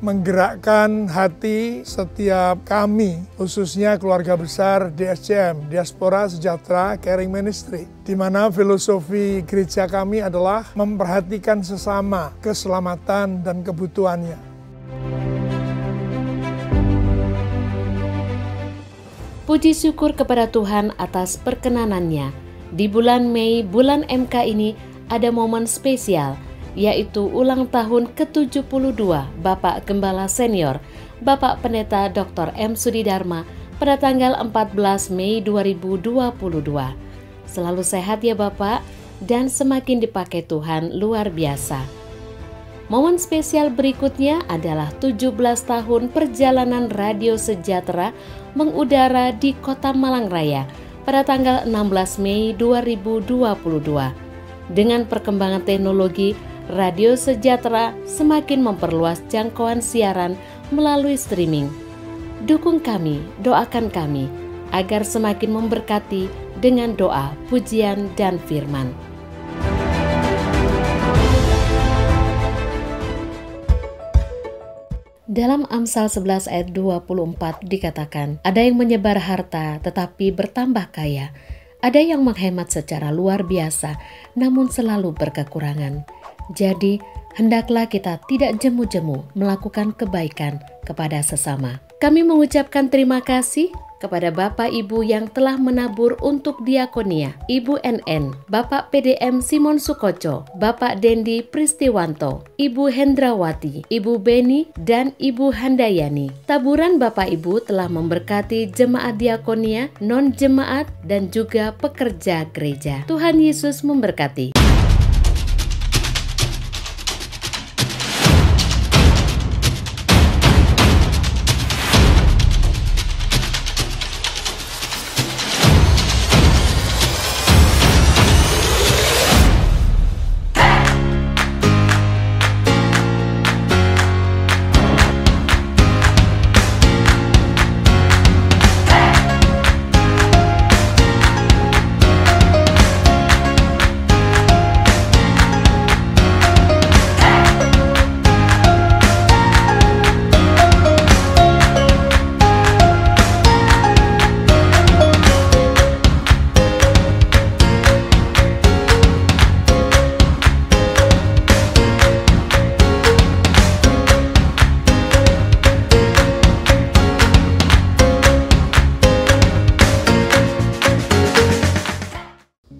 menggerakkan hati setiap kami, khususnya keluarga besar DSCM, Diaspora Sejahtera Caring Ministry, di mana filosofi gereja kami adalah memperhatikan sesama, keselamatan dan kebutuhannya. Puji syukur kepada Tuhan atas perkenanannya. Di bulan Mei, bulan MK ini ada momen spesial, yaitu ulang tahun ke-72 Bapak Gembala Senior, Bapak Pendeta Dr. M. Sudidharma pada tanggal 14 Mei 2022. Selalu sehat ya Bapak, dan semakin dipakai Tuhan luar biasa. Momen spesial berikutnya adalah 17 tahun perjalanan Radio Sejahtera mengudara di Kota Malang Raya pada tanggal 16 Mei 2022. Dengan perkembangan teknologi, Radio Sejahtera semakin memperluas jangkauan siaran melalui streaming. Dukung kami, doakan kami, agar semakin memberkati dengan doa, pujian, dan firman. Dalam Amsal 11 ayat 24 dikatakan, ada yang menyebar harta tetapi bertambah kaya. Ada yang menghemat secara luar biasa, namun selalu berkekurangan. Jadi, hendaklah kita tidak jemu-jemu melakukan kebaikan kepada sesama. Kami mengucapkan terima kasih kepada Bapak Ibu yang telah menabur untuk diakonia, Ibu NN, Bapak PDM Simon Sukoco, Bapak Dendi Pristiwanto, Ibu Hendrawati, Ibu Beni, dan Ibu Handayani. Taburan Bapak Ibu telah memberkati jemaat diakonia, non-jemaat, dan juga pekerja gereja. Tuhan Yesus memberkati.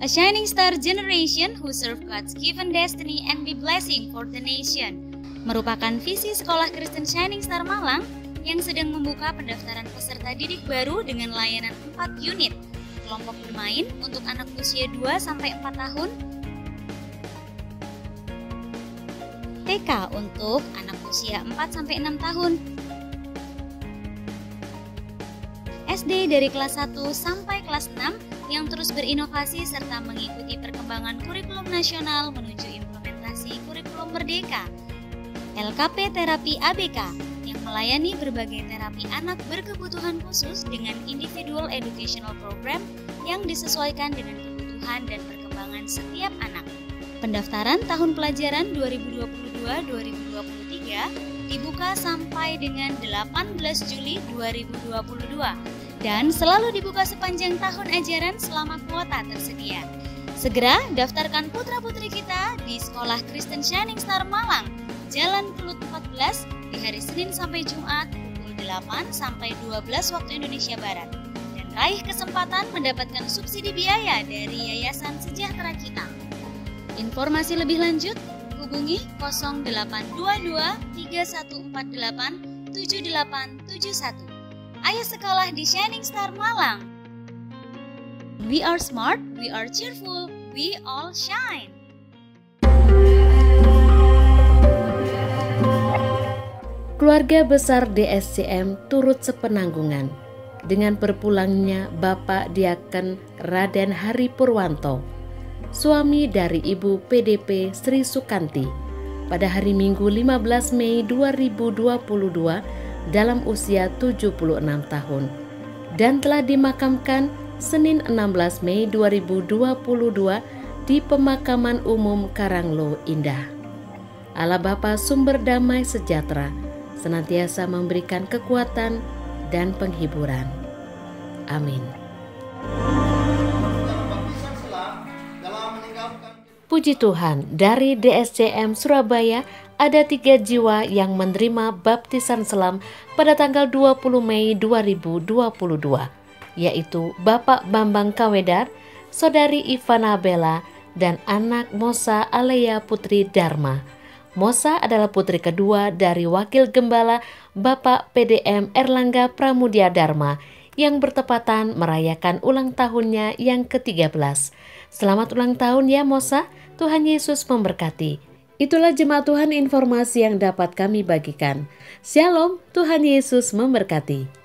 A shining star generation who serve God's given destiny and be blessing for the nation merupakan visi Sekolah Kristen Shining Star Malang yang sedang membuka pendaftaran peserta didik baru dengan layanan 4 unit kelompok bermain untuk anak usia 2-4 tahun, TK untuk anak usia 4-6 tahun, SD dari kelas 1 sampai kelas 6 yang terus berinovasi serta mengikuti perkembangan kurikulum nasional menuju implementasi kurikulum merdeka, LKP Terapi ABK yang melayani berbagai terapi anak berkebutuhan khusus dengan individual educational program yang disesuaikan dengan kebutuhan dan perkembangan setiap anak. Pendaftaran tahun pelajaran 2022-2023 dibuka sampai dengan 18 Juli 2022 dan selalu dibuka sepanjang tahun ajaran selama kuota tersedia. Segera daftarkan putra-putri kita di Sekolah Kristen Shining Star Malang, Jalan Kelut 14 di hari Senin sampai Jumat pukul 8 sampai 12 waktu Indonesia Barat. Dan raih kesempatan mendapatkan subsidi biaya dari Yayasan Sejahtera Kita. Informasi lebih lanjut hubungi 0822 3148 7871. Ayo sekolah di Shining Star Malang. We are smart, we are cheerful, we all shine. Keluarga besar DSCM turut sepenanggungan dengan berpulangnya Bapak Diaken Raden Hari Purwanto, suami dari Ibu PDP Sri Sukanti, pada hari Minggu 15 Mei 2022 dalam usia 76 tahun dan telah dimakamkan Senin 16 Mei 2022 di Pemakaman Umum Karanglo Indah. Allah Bapa sumber damai sejahtera senantiasa memberikan kekuatan dan penghiburan. Amin. Puji Tuhan, dari DSCM Surabaya ada 3 jiwa yang menerima baptisan selam pada tanggal 20 Mei 2022, yaitu Bapak Bambang Kawedar, Saudari Ivana Bella, dan anak Mosa Alea Putri Dharma. Mosa adalah putri kedua dari Wakil Gembala Bapak PDM Erlangga Pramudia Dharma yang bertepatan merayakan ulang tahunnya yang ke-13. Selamat ulang tahun ya Mosa, Tuhan Yesus memberkati. Itulah jemaat Tuhan informasi yang dapat kami bagikan. Shalom, Tuhan Yesus memberkati.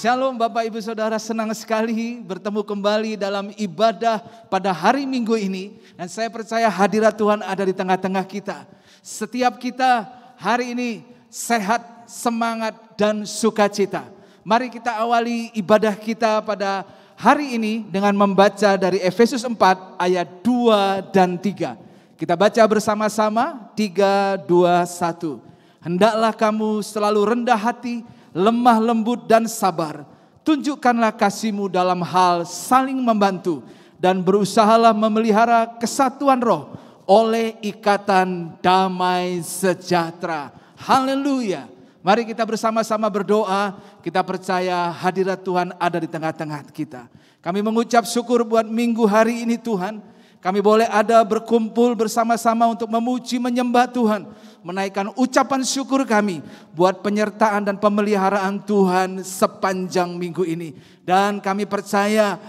Shalom Bapak Ibu Saudara, senang sekali bertemu kembali dalam ibadah pada hari Minggu ini. Dan saya percaya hadirat Tuhan ada di tengah-tengah kita. Setiap kita hari ini sehat, semangat, dan sukacita. Mari kita awali ibadah kita pada hari ini dengan membaca dari Efesus 4 ayat 2 dan 3. Kita baca bersama-sama 3, 2, 1. Hendaklah kamu selalu rendah hati, lemah lembut dan sabar. Tunjukkanlah kasih-Mu dalam hal saling membantu dan berusahalah memelihara kesatuan roh oleh ikatan damai sejahtera. Haleluya. Mari kita bersama-sama berdoa. Kita percaya hadirat Tuhan ada di tengah-tengah kita. Kami mengucap syukur buat minggu hari ini Tuhan. Kami boleh ada berkumpul bersama-sama untuk memuji menyembah Tuhan. Menaikkan ucapan syukur kami buat penyertaan dan pemeliharaan Tuhan sepanjang minggu ini. Dan kami percaya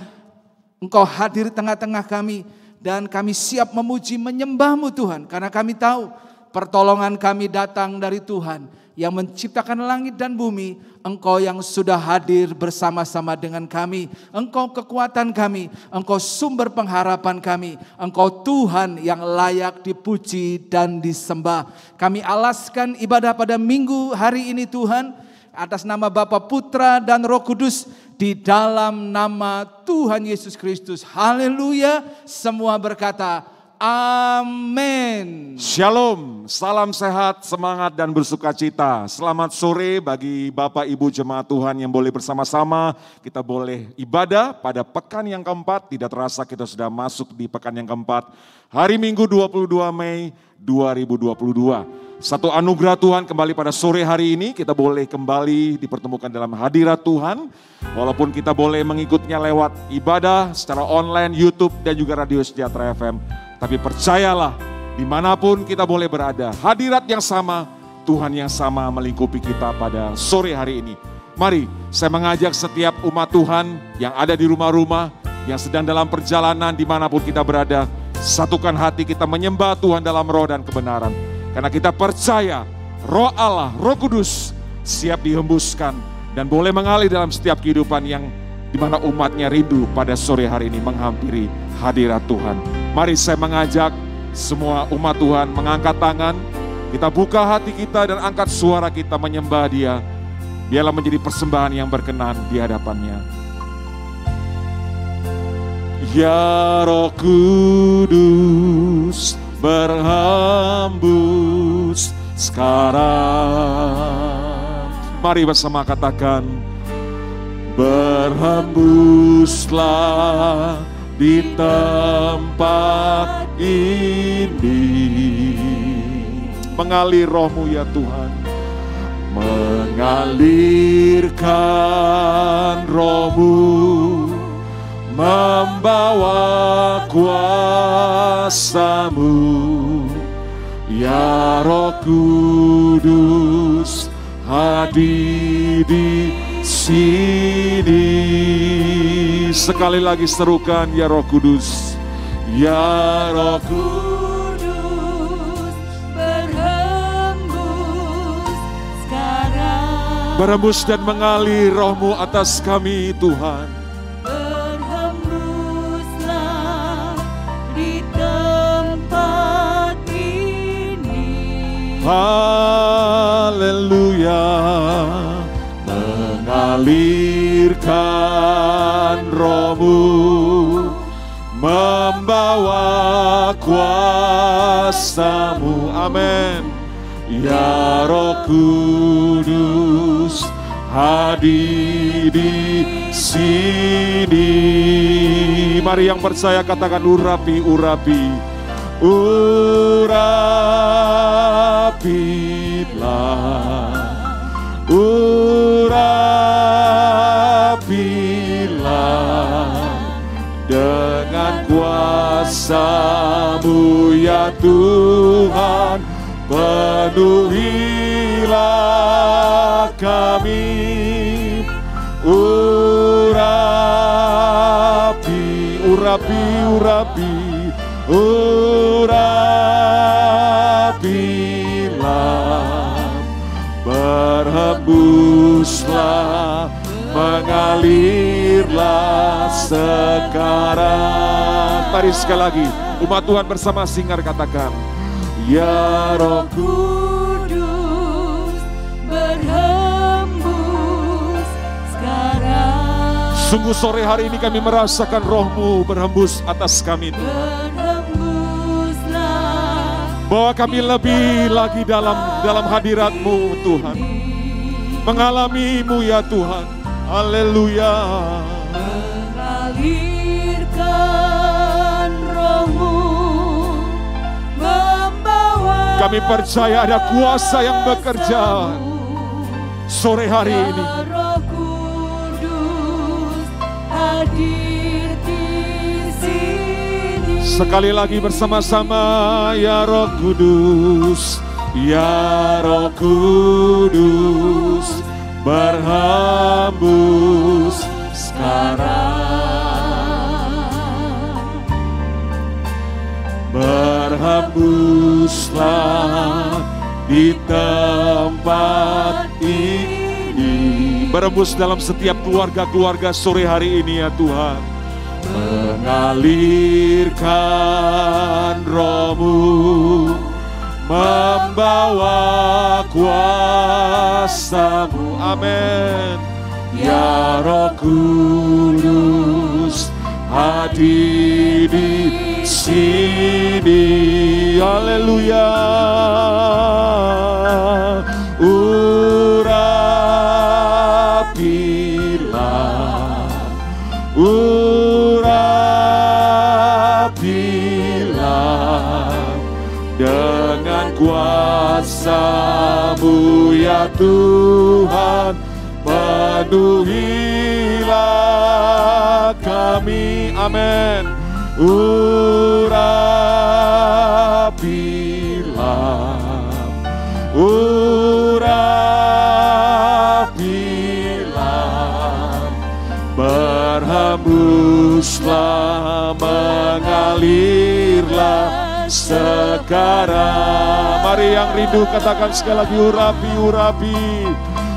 Engkau hadir di tengah-tengah kami. Dan kami siap memuji menyembah-Mu Tuhan. Karena kami tahu pertolongan kami datang dari Tuhan yang menciptakan langit dan bumi. Engkau yang sudah hadir bersama-sama dengan kami. Engkau kekuatan kami, Engkau sumber pengharapan kami. Engkau Tuhan yang layak dipuji dan disembah. Kami alaskan ibadah pada minggu hari ini Tuhan, atas nama Bapa, Putra, dan Roh Kudus, di dalam nama Tuhan Yesus Kristus. Haleluya. Semua berkata amin. Shalom, salam sehat, semangat dan bersukacita. Selamat sore bagi Bapak Ibu jemaat Tuhan yang boleh bersama-sama. Kita boleh ibadah pada pekan yang keempat. Tidak terasa kita sudah masuk di pekan yang keempat. Hari Minggu 22 Mei 2022. Satu anugerah Tuhan kembali pada sore hari ini. Kita boleh kembali dipertemukan dalam hadirat Tuhan. Walaupun kita boleh mengikutnya lewat ibadah secara online, YouTube dan juga Radio Sejahtera FM. Tapi percayalah, dimanapun kita boleh berada, hadirat yang sama, Tuhan yang sama melingkupi kita pada sore hari ini. Mari, saya mengajak setiap umat Tuhan yang ada di rumah-rumah, yang sedang dalam perjalanan dimanapun kita berada, satukan hati kita menyembah Tuhan dalam roh dan kebenaran. Karena kita percaya, roh Allah, Roh Kudus siap dihembuskan dan boleh mengalir dalam setiap kehidupan yang dimana umatnya rindu pada sore hari ini menghampiri hadirat Tuhan. Mari saya mengajak semua umat Tuhan mengangkat tangan, kita buka hati kita dan angkat suara kita menyembah Dia. Biarlah menjadi persembahan yang berkenan di hadapannya. Ya Roh Kudus berhembus sekarang. Mari bersama katakan, berhembuslah di tempat ini. Mengalir roh-Mu ya Tuhan. Mengalirkan roh-Mu, membawa kuasa-Mu. Ya Roh Kudus hadir di sini. Sekali lagi serukan, ya Roh Kudus, ya Roh Kudus berhembus sekarang. Berhembus dan mengalir roh-Mu atas kami Tuhan. Berhembuslah di tempat ini. Haleluya. Mengalirkan roh-Mu, membawa kuasa kuasa-Mu. Amin. Ya Roh Kudus, hadir di sini. Mari yang percaya katakan urapi, urapi, urapilah, urapilah dengan kuasa-Mu ya Tuhan, penuhilah kami. Urapi, urapi, urapi, urapilah, berhembuslah, mengalirlah sekarang. Mari sekali lagi, umat Tuhan bersama singar katakan, ya Roh Kudus, berhembus sekarang. Sungguh sore hari ini kami merasakan Roh-Mu berhembus atas kami, Tuhan. Bahwa kami lebih lagi dalam hadirat-Mu, Tuhan. Mengalami-Mu ya Tuhan. Haleluya. Mengalirkan Roh-Mu, membawa. Kami percaya ada kuasa yang bekerja sore hari ini. Hadir di sini. Sekali lagi bersama-sama, ya Roh Kudus, ya Roh Kudus, berhembus sekarang. Berhembuslah di tempat ini. Berhembus dalam setiap keluarga-keluarga sore hari ini ya Tuhan. Mengalirkan Roh-Mu, membawa kuasa-Mu. Amin. Ya Roh Kudus, hadir di sini. Haleluya. Urapilah dengan kuasa-Mu ya Tuhan, penuhilah kami. Amin. Urapilah, urapilah, berhembuslah, mengalirlah sekarang. Mari yang rindu katakan sekali lagi, urapi, urapi,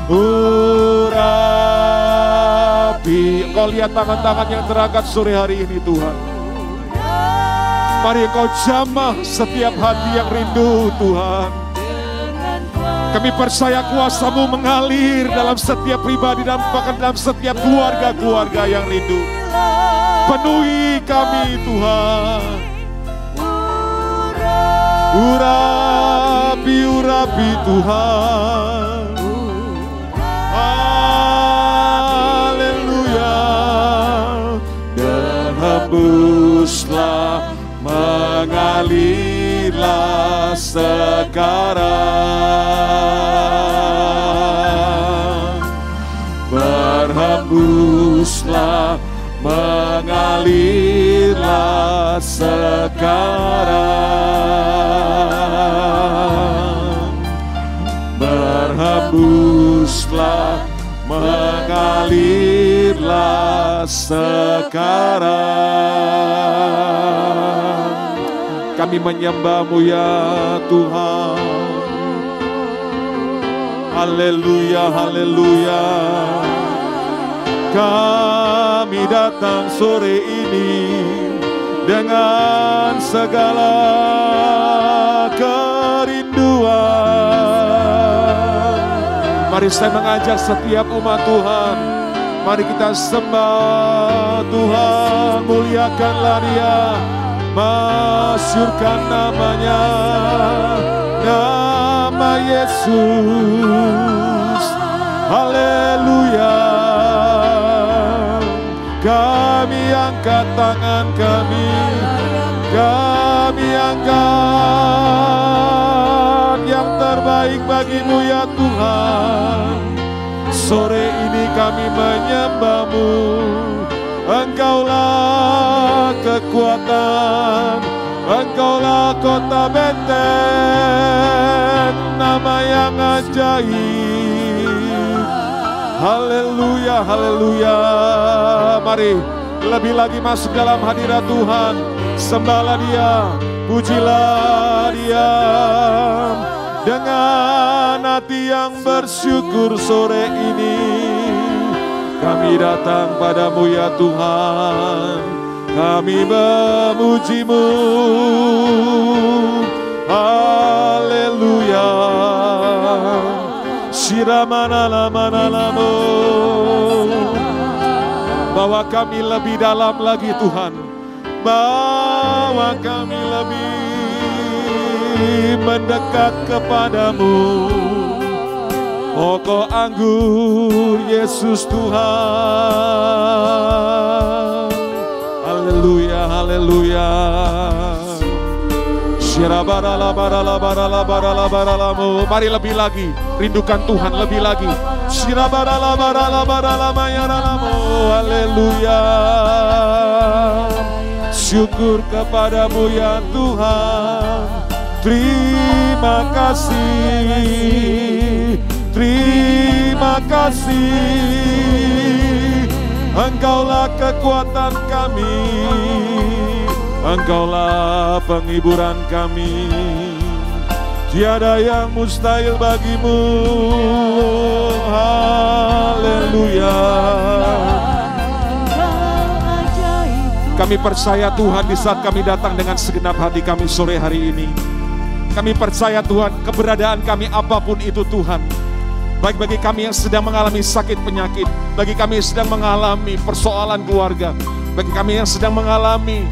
urapi. Engkau lihat tangan-tangan yang terangkat sore hari ini Tuhan. Mari Engkau jamah setiap hati yang rindu Tuhan. Kami percaya kuasa-Mu mengalir dalam setiap pribadi dan bahkan dalam setiap keluarga-keluarga yang rindu. Penuhi kami Tuhan. Urapi, urapi Tuhan. Haleluya. Dan hembuslah, mengalirlah sekarang. Berhembuslah, mengalirlah sekarang. Berhembuslah, mengalirlah sekarang. Kami menyembah-Mu ya Tuhan. Haleluya, haleluya. Kami datang sore ini dengan segala kerinduan. Mari saya mengajak setiap umat Tuhan, mari kita sembah Tuhan, muliakanlah Dia. masyurkan namanya, nama Yesus. Haleluya. Kami angkat tangan kami angkat yang terbaik bagimu ya Tuhan. Sore ini kami menyembah-Mu, Engkaulah kekuatan, Engkaulah kota benteng, nama yang ajaib. Haleluya, haleluya. Mari lebih lagi masuk dalam hadirat Tuhan. Sembahlah Dia, pujilah Dia dengan hati yang bersyukur. Sore ini kami datang padamu ya Tuhan, kami memuji-Mu. Haleluya. Shiramanalamanalamu. Bawa kami lebih dalam lagi Tuhan, bawa kami lebih mendekat kepadamu. Pokok anggur Yesus Tuhan. Haleluya, haleluya. Shirabaralabaralabaralabaralabaralamu. Mari lebih lagi, rindukan Tuhan lebih lagi. Shirabaralabaralabaralamayaralamu. Haleluya. Syukur kepadamu ya Tuhan. Terima kasih, terima kasih. Engkaulah kekuatan kami, Engkaulah penghiburan kami. Tiada yang mustahil bagimu. Haleluya. Kami percaya Tuhan di saat kami datang dengan segenap hati kami sore hari ini. Kami percaya Tuhan keberadaan kami apapun itu Tuhan. Baik bagi kami yang sedang mengalami sakit penyakit, bagi kami yang sedang mengalami persoalan keluarga, bagi kami yang sedang mengalami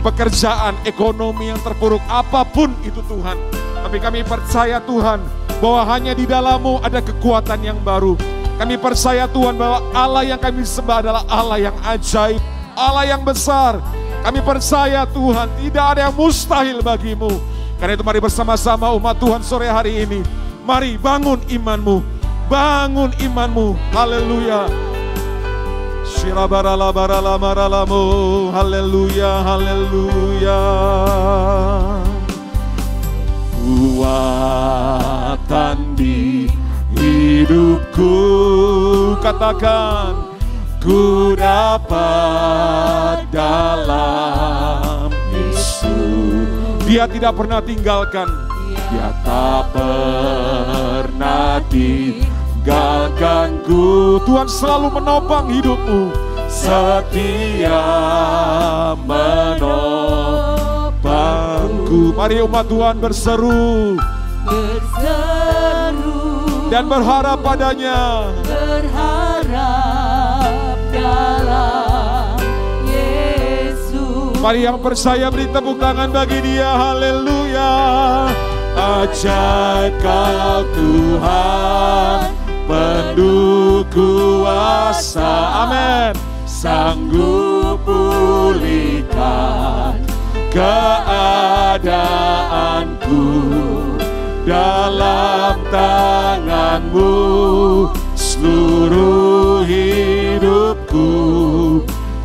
pekerjaan, ekonomi yang terpuruk, apapun itu Tuhan. Tapi kami percaya Tuhan bahwa hanya di dalam-Mu ada kekuatan yang baru. Kami percaya Tuhan bahwa Allah yang kami sembah adalah Allah yang ajaib, Allah yang besar. Kami percaya Tuhan tidak ada yang mustahil bagimu. Karena itu mari bersama-sama umat Tuhan sore hari ini. Mari bangun imanmu, bangun imanmu. Haleluya. Shirabaralabaralamaralamu. Haleluya, haleluya. Kuatan di hidupku, katakan, ku dapat dalam Yesus. Dia tidak pernah tinggalkan, Dia tak pernah tinggalkanku. Tuhan selalu menopang hidupmu, setia menopangku. Mari umat Tuhan berseru dan berharap padanya. Berharap dalam Yesus. Mari yang percaya beri tepuk tangan bagi Dia. Haleluya. Ajaib Kau Tuhan, penuh kuasa. Amin. Sanggup pulihkan keadaanku, dalam tangan-Mu seluruh hidupku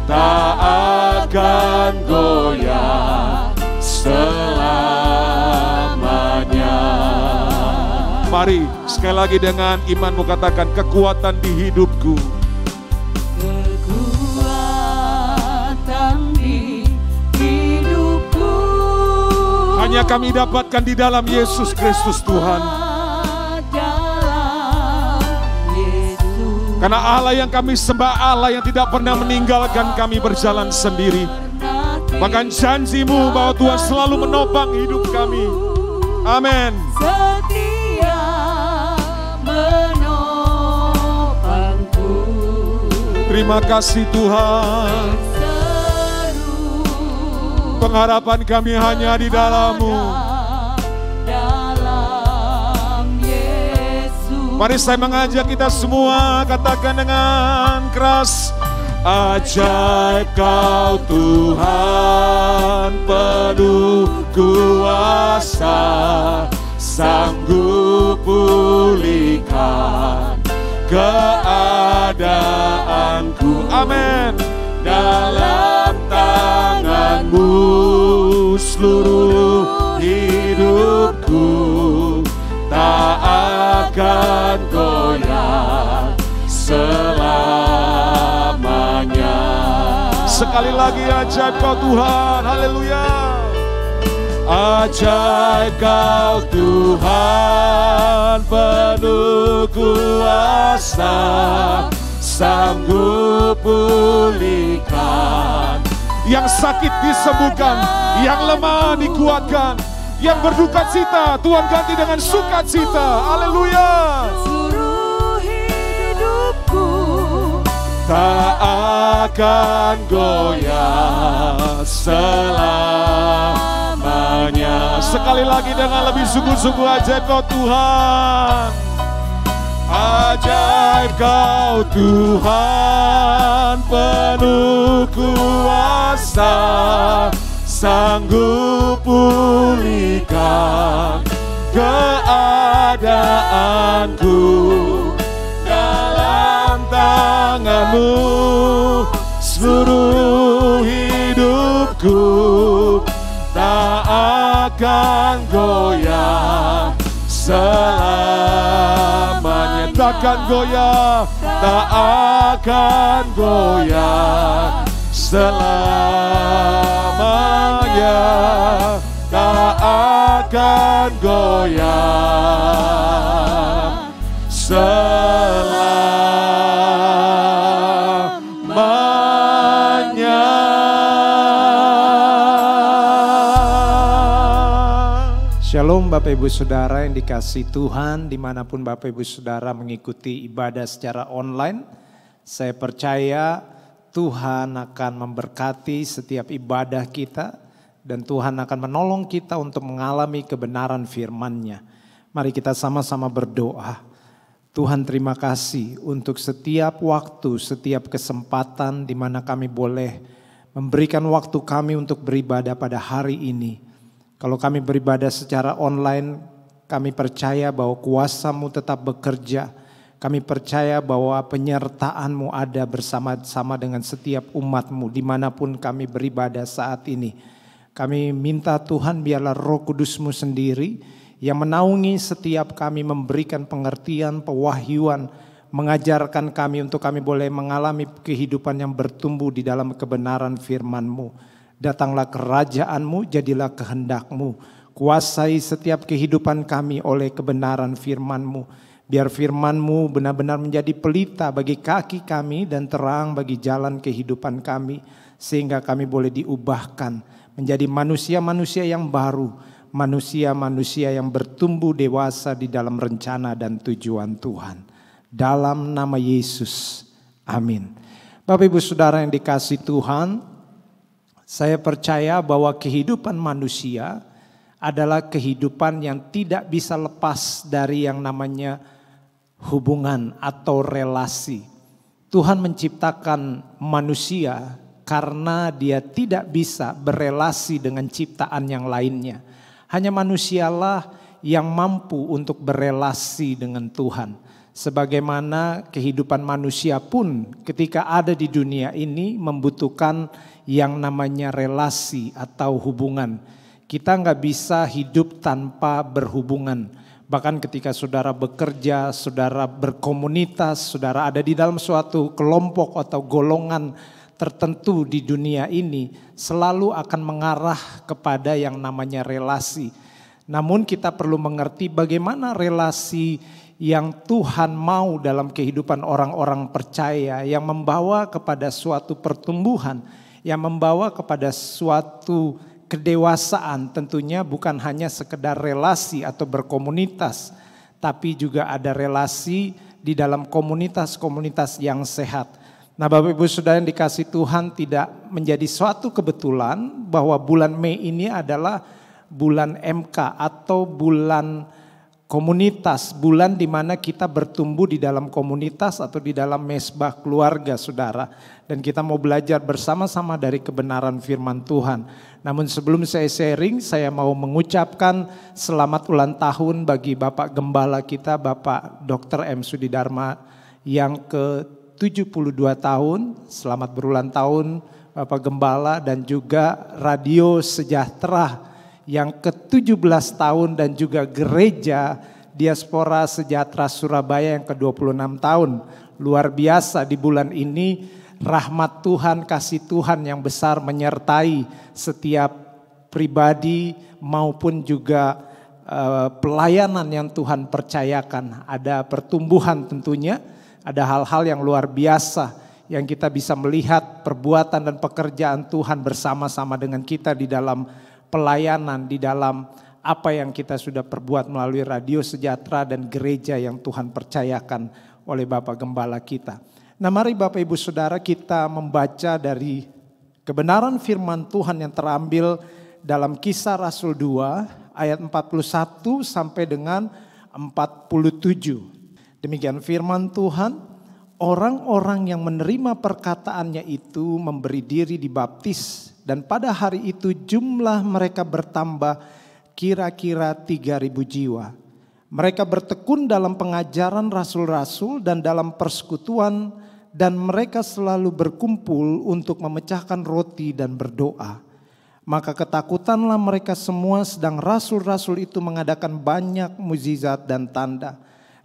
tak akan goyah selamanya. Mari sekali lagi dengan imanmu katakan, kekuatan di hidupku. Kekuatan di hidupku Hanya kami dapatkan di dalam Yesus Kristus Tuhan. Karena Allah yang kami sembah, Allah yang tidak pernah meninggalkan kami berjalan sendiri. Bahkan janji-Mu bahwa Tuhan selalu menopang hidup kami. Amin. Setia menopangku. Terima kasih Tuhan. Pengharapan kami hanya di dalam-Mu. Dalam Yesus. Mari saya mengajak kita semua, katakan dengan keras. Ajaib Kau Tuhan, penuh kuasa, sanggup pulihkan keadaanku. Amin. Dalam tangan-Mu seluruh hidupku, tak akan goyah selamanya. Sekali lagi, ajaib Kau Tuhan, haleluya. Ajaib Kau Tuhan, penuh kuasa, sanggup pulihkan. Yang sakit disembuhkan, yang lemah dikuatkan, yang berduka cita Tuhan ganti dengan sukacita. Haleluya. Seluruh hidupku Tak akan goyah selamanya. Sekali lagi dengan lebih sungguh-sungguh, ajaib Kau Tuhan. Ajaib Kau Tuhan, penuh kuasa, sanggup pulihkan keadaanku. Dalam tangan-Mu seluruh hidupku, tak akan goyah selamanya. Takkan goyah, tak akan goyah selamanya. Tak akan goyah selamanya. Shalom Bapak Ibu Saudara yang dikasihi Tuhan, dimanapun Bapak Ibu Saudara mengikuti ibadah secara online. Saya percaya Tuhan akan memberkati setiap ibadah kita dan Tuhan akan menolong kita untuk mengalami kebenaran firman-Nya. Mari kita sama-sama berdoa. Tuhan, terima kasih untuk setiap waktu, setiap kesempatan di mana kami boleh memberikan waktu kami untuk beribadah pada hari ini. Kalau kami beribadah secara online, kami percaya bahwa kuasa-Mu tetap bekerja. Kami percaya bahwa penyertaan-Mu ada bersama-sama dengan setiap umat-Mu dimanapun kami beribadah saat ini. Kami minta Tuhan biarlah Roh Kudus-Mu sendiri yang menaungi setiap kami, memberikan pengertian, pewahyuan, mengajarkan kami untuk kami boleh mengalami kehidupan yang bertumbuh di dalam kebenaran firman-Mu. Datanglah kerajaan-Mu, jadilah kehendak-Mu. Kuasai setiap kehidupan kami oleh kebenaran firman-Mu. Biar firman-Mu benar-benar menjadi pelita bagi kaki kami dan terang bagi jalan kehidupan kami. Sehingga kami boleh diubahkan menjadi manusia-manusia yang baru. Manusia-manusia yang bertumbuh dewasa di dalam rencana dan tujuan Tuhan. Dalam nama Yesus, amin. Bapak Ibu Saudara yang dikasihi Tuhan, saya percaya bahwa kehidupan manusia adalah kehidupan yang tidak bisa lepas dari yang namanya hubungan atau relasi. Tuhan menciptakan manusia karena dia tidak bisa berelasi dengan ciptaan yang lainnya. Hanya manusialah yang mampu untuk berelasi dengan Tuhan. Sebagaimana kehidupan manusia pun ketika ada di dunia ini membutuhkan yang namanya relasi atau hubungan. Kita nggak bisa hidup tanpa berhubungan. Bahkan ketika saudara bekerja, saudara berkomunitas, saudara ada di dalam suatu kelompok atau golongan tertentu di dunia ini, selalu akan mengarah kepada yang namanya relasi. Namun kita perlu mengerti bagaimana relasi yang Tuhan mau dalam kehidupan orang-orang percaya, yang membawa kepada suatu pertumbuhan, yang membawa kepada suatu kedewasaan. Tentunya bukan hanya sekedar relasi atau berkomunitas, tapi juga ada relasi di dalam komunitas-komunitas yang sehat. Nah, Bapak Ibu Saudara yang dikasihi Tuhan, tidak menjadi suatu kebetulan bahwa bulan Mei ini adalah bulan MK atau bulan komunitas, bulan di mana kita bertumbuh di dalam komunitas atau di dalam mesbah keluarga, Saudara. Dan kita mau belajar bersama-sama dari kebenaran firman Tuhan. Namun sebelum saya sharing, saya mau mengucapkan selamat ulang tahun bagi Bapak Gembala kita, Bapak Dr. M. Sudidharma yang ke-72 tahun. Selamat berulang tahun Bapak Gembala, dan juga Radio Sejahtera yang ke-17 tahun, dan juga Gereja Diaspora Sejahtera Surabaya yang ke-26 tahun. Luar biasa, di bulan ini rahmat Tuhan, kasih Tuhan yang besar menyertai setiap pribadi maupun juga pelayanan yang Tuhan percayakan. Ada pertumbuhan tentunya, ada hal-hal yang luar biasa yang kita bisa melihat perbuatan dan pekerjaan Tuhan bersama-sama dengan kita di dalam pelayanan, di dalam apa yang kita sudah perbuat melalui Radio Sejahtera dan gereja yang Tuhan percayakan oleh Bapak Gembala kita. Nah, mari Bapak Ibu Saudara kita membaca dari kebenaran firman Tuhan yang terambil dalam Kisah Rasul 2 ayat 41 sampai dengan 47. Demikian firman Tuhan, orang-orang yang menerima perkataannya itu memberi diri dibaptis. Dan pada hari itu jumlah mereka bertambah kira-kira 3.000 jiwa. Mereka bertekun dalam pengajaran rasul-rasul dan dalam persekutuan, dan mereka selalu berkumpul untuk memecahkan roti dan berdoa. Maka ketakutanlah mereka semua, sedang rasul-rasul itu mengadakan banyak mukjizat dan tanda.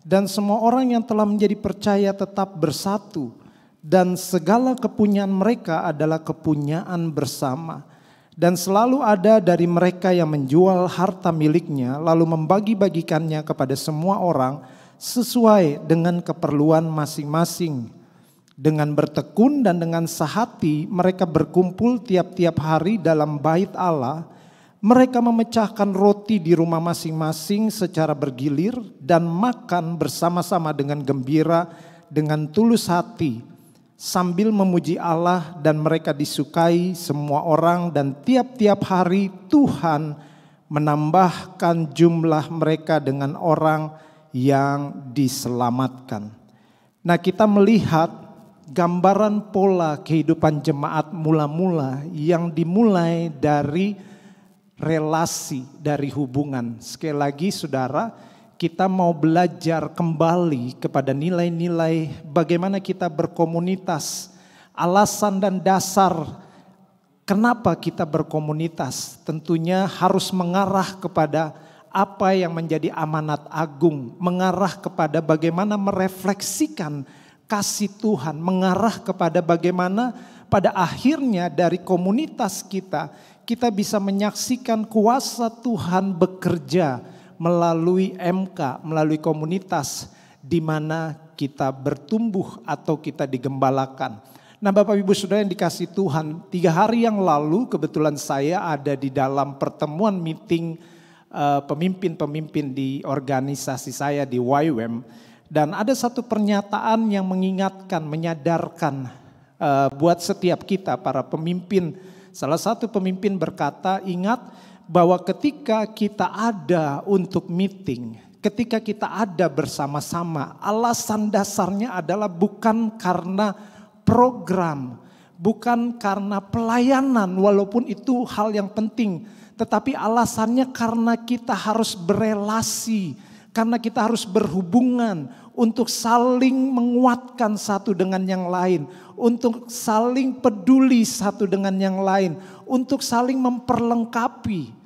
Dan semua orang yang telah menjadi percaya tetap bersatu. Dan segala kepunyaan mereka adalah kepunyaan bersama. Dan selalu ada dari mereka yang menjual harta miliknya lalu membagi-bagikannya kepada semua orang sesuai dengan keperluan masing-masing. Dengan bertekun dan dengan sehati mereka berkumpul tiap-tiap hari dalam bait Allah. Mereka memecahkan roti di rumah masing-masing secara bergilir dan makan bersama-sama dengan gembira, dengan tulus hati, sambil memuji Allah, dan mereka disukai semua orang, dan tiap-tiap hari Tuhan menambahkan jumlah mereka dengan orang yang diselamatkan. Nah, kita melihat gambaran pola kehidupan jemaat mula-mula yang dimulai dari relasi, dari hubungan. Sekali lagi Saudara, kita mau belajar kembali kepada nilai-nilai bagaimana kita berkomunitas. Alasan dan dasar kenapa kita berkomunitas tentunya harus mengarah kepada apa yang menjadi amanat agung. Mengarah kepada bagaimana merefleksikan kasih Tuhan. Mengarah kepada bagaimana pada akhirnya dari komunitas kita bisa menyaksikan kuasa Tuhan bekerja melalui MK, melalui komunitas di mana kita bertumbuh atau kita digembalakan. Nah, Bapak Ibu Saudara yang dikasihi Tuhan, 3 hari yang lalu kebetulan saya ada di dalam pertemuan meeting pemimpin-pemimpin di organisasi saya di YWAM, dan ada satu pernyataan yang mengingatkan, menyadarkan buat setiap kita para pemimpin. Salah satu pemimpin berkata, ingat bahwa ketika kita ada untuk meeting, ketika kita ada bersama-sama, alasan dasarnya adalah bukan karena program, bukan karena pelayanan walaupun itu hal yang penting, tetapi alasannya karena kita harus berelasi, karena kita harus berhubungan untuk saling menguatkan satu dengan yang lain, untuk saling peduli satu dengan yang lain, untuk saling memperlengkapi.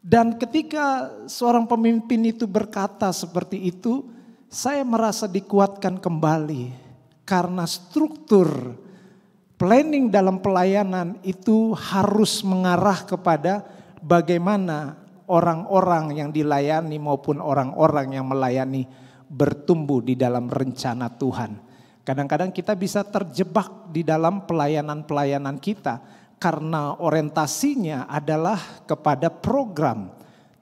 Dan ketika seorang pemimpin itu berkata seperti itu, saya merasa dikuatkan kembali. Karena struktur planning dalam pelayanan itu harus mengarah kepada bagaimana orang-orang yang dilayani maupun orang-orang yang melayani bertumbuh di dalam rencana Tuhan. Kadang-kadang kita bisa terjebak di dalam pelayanan-pelayanan kita karena orientasinya adalah kepada program.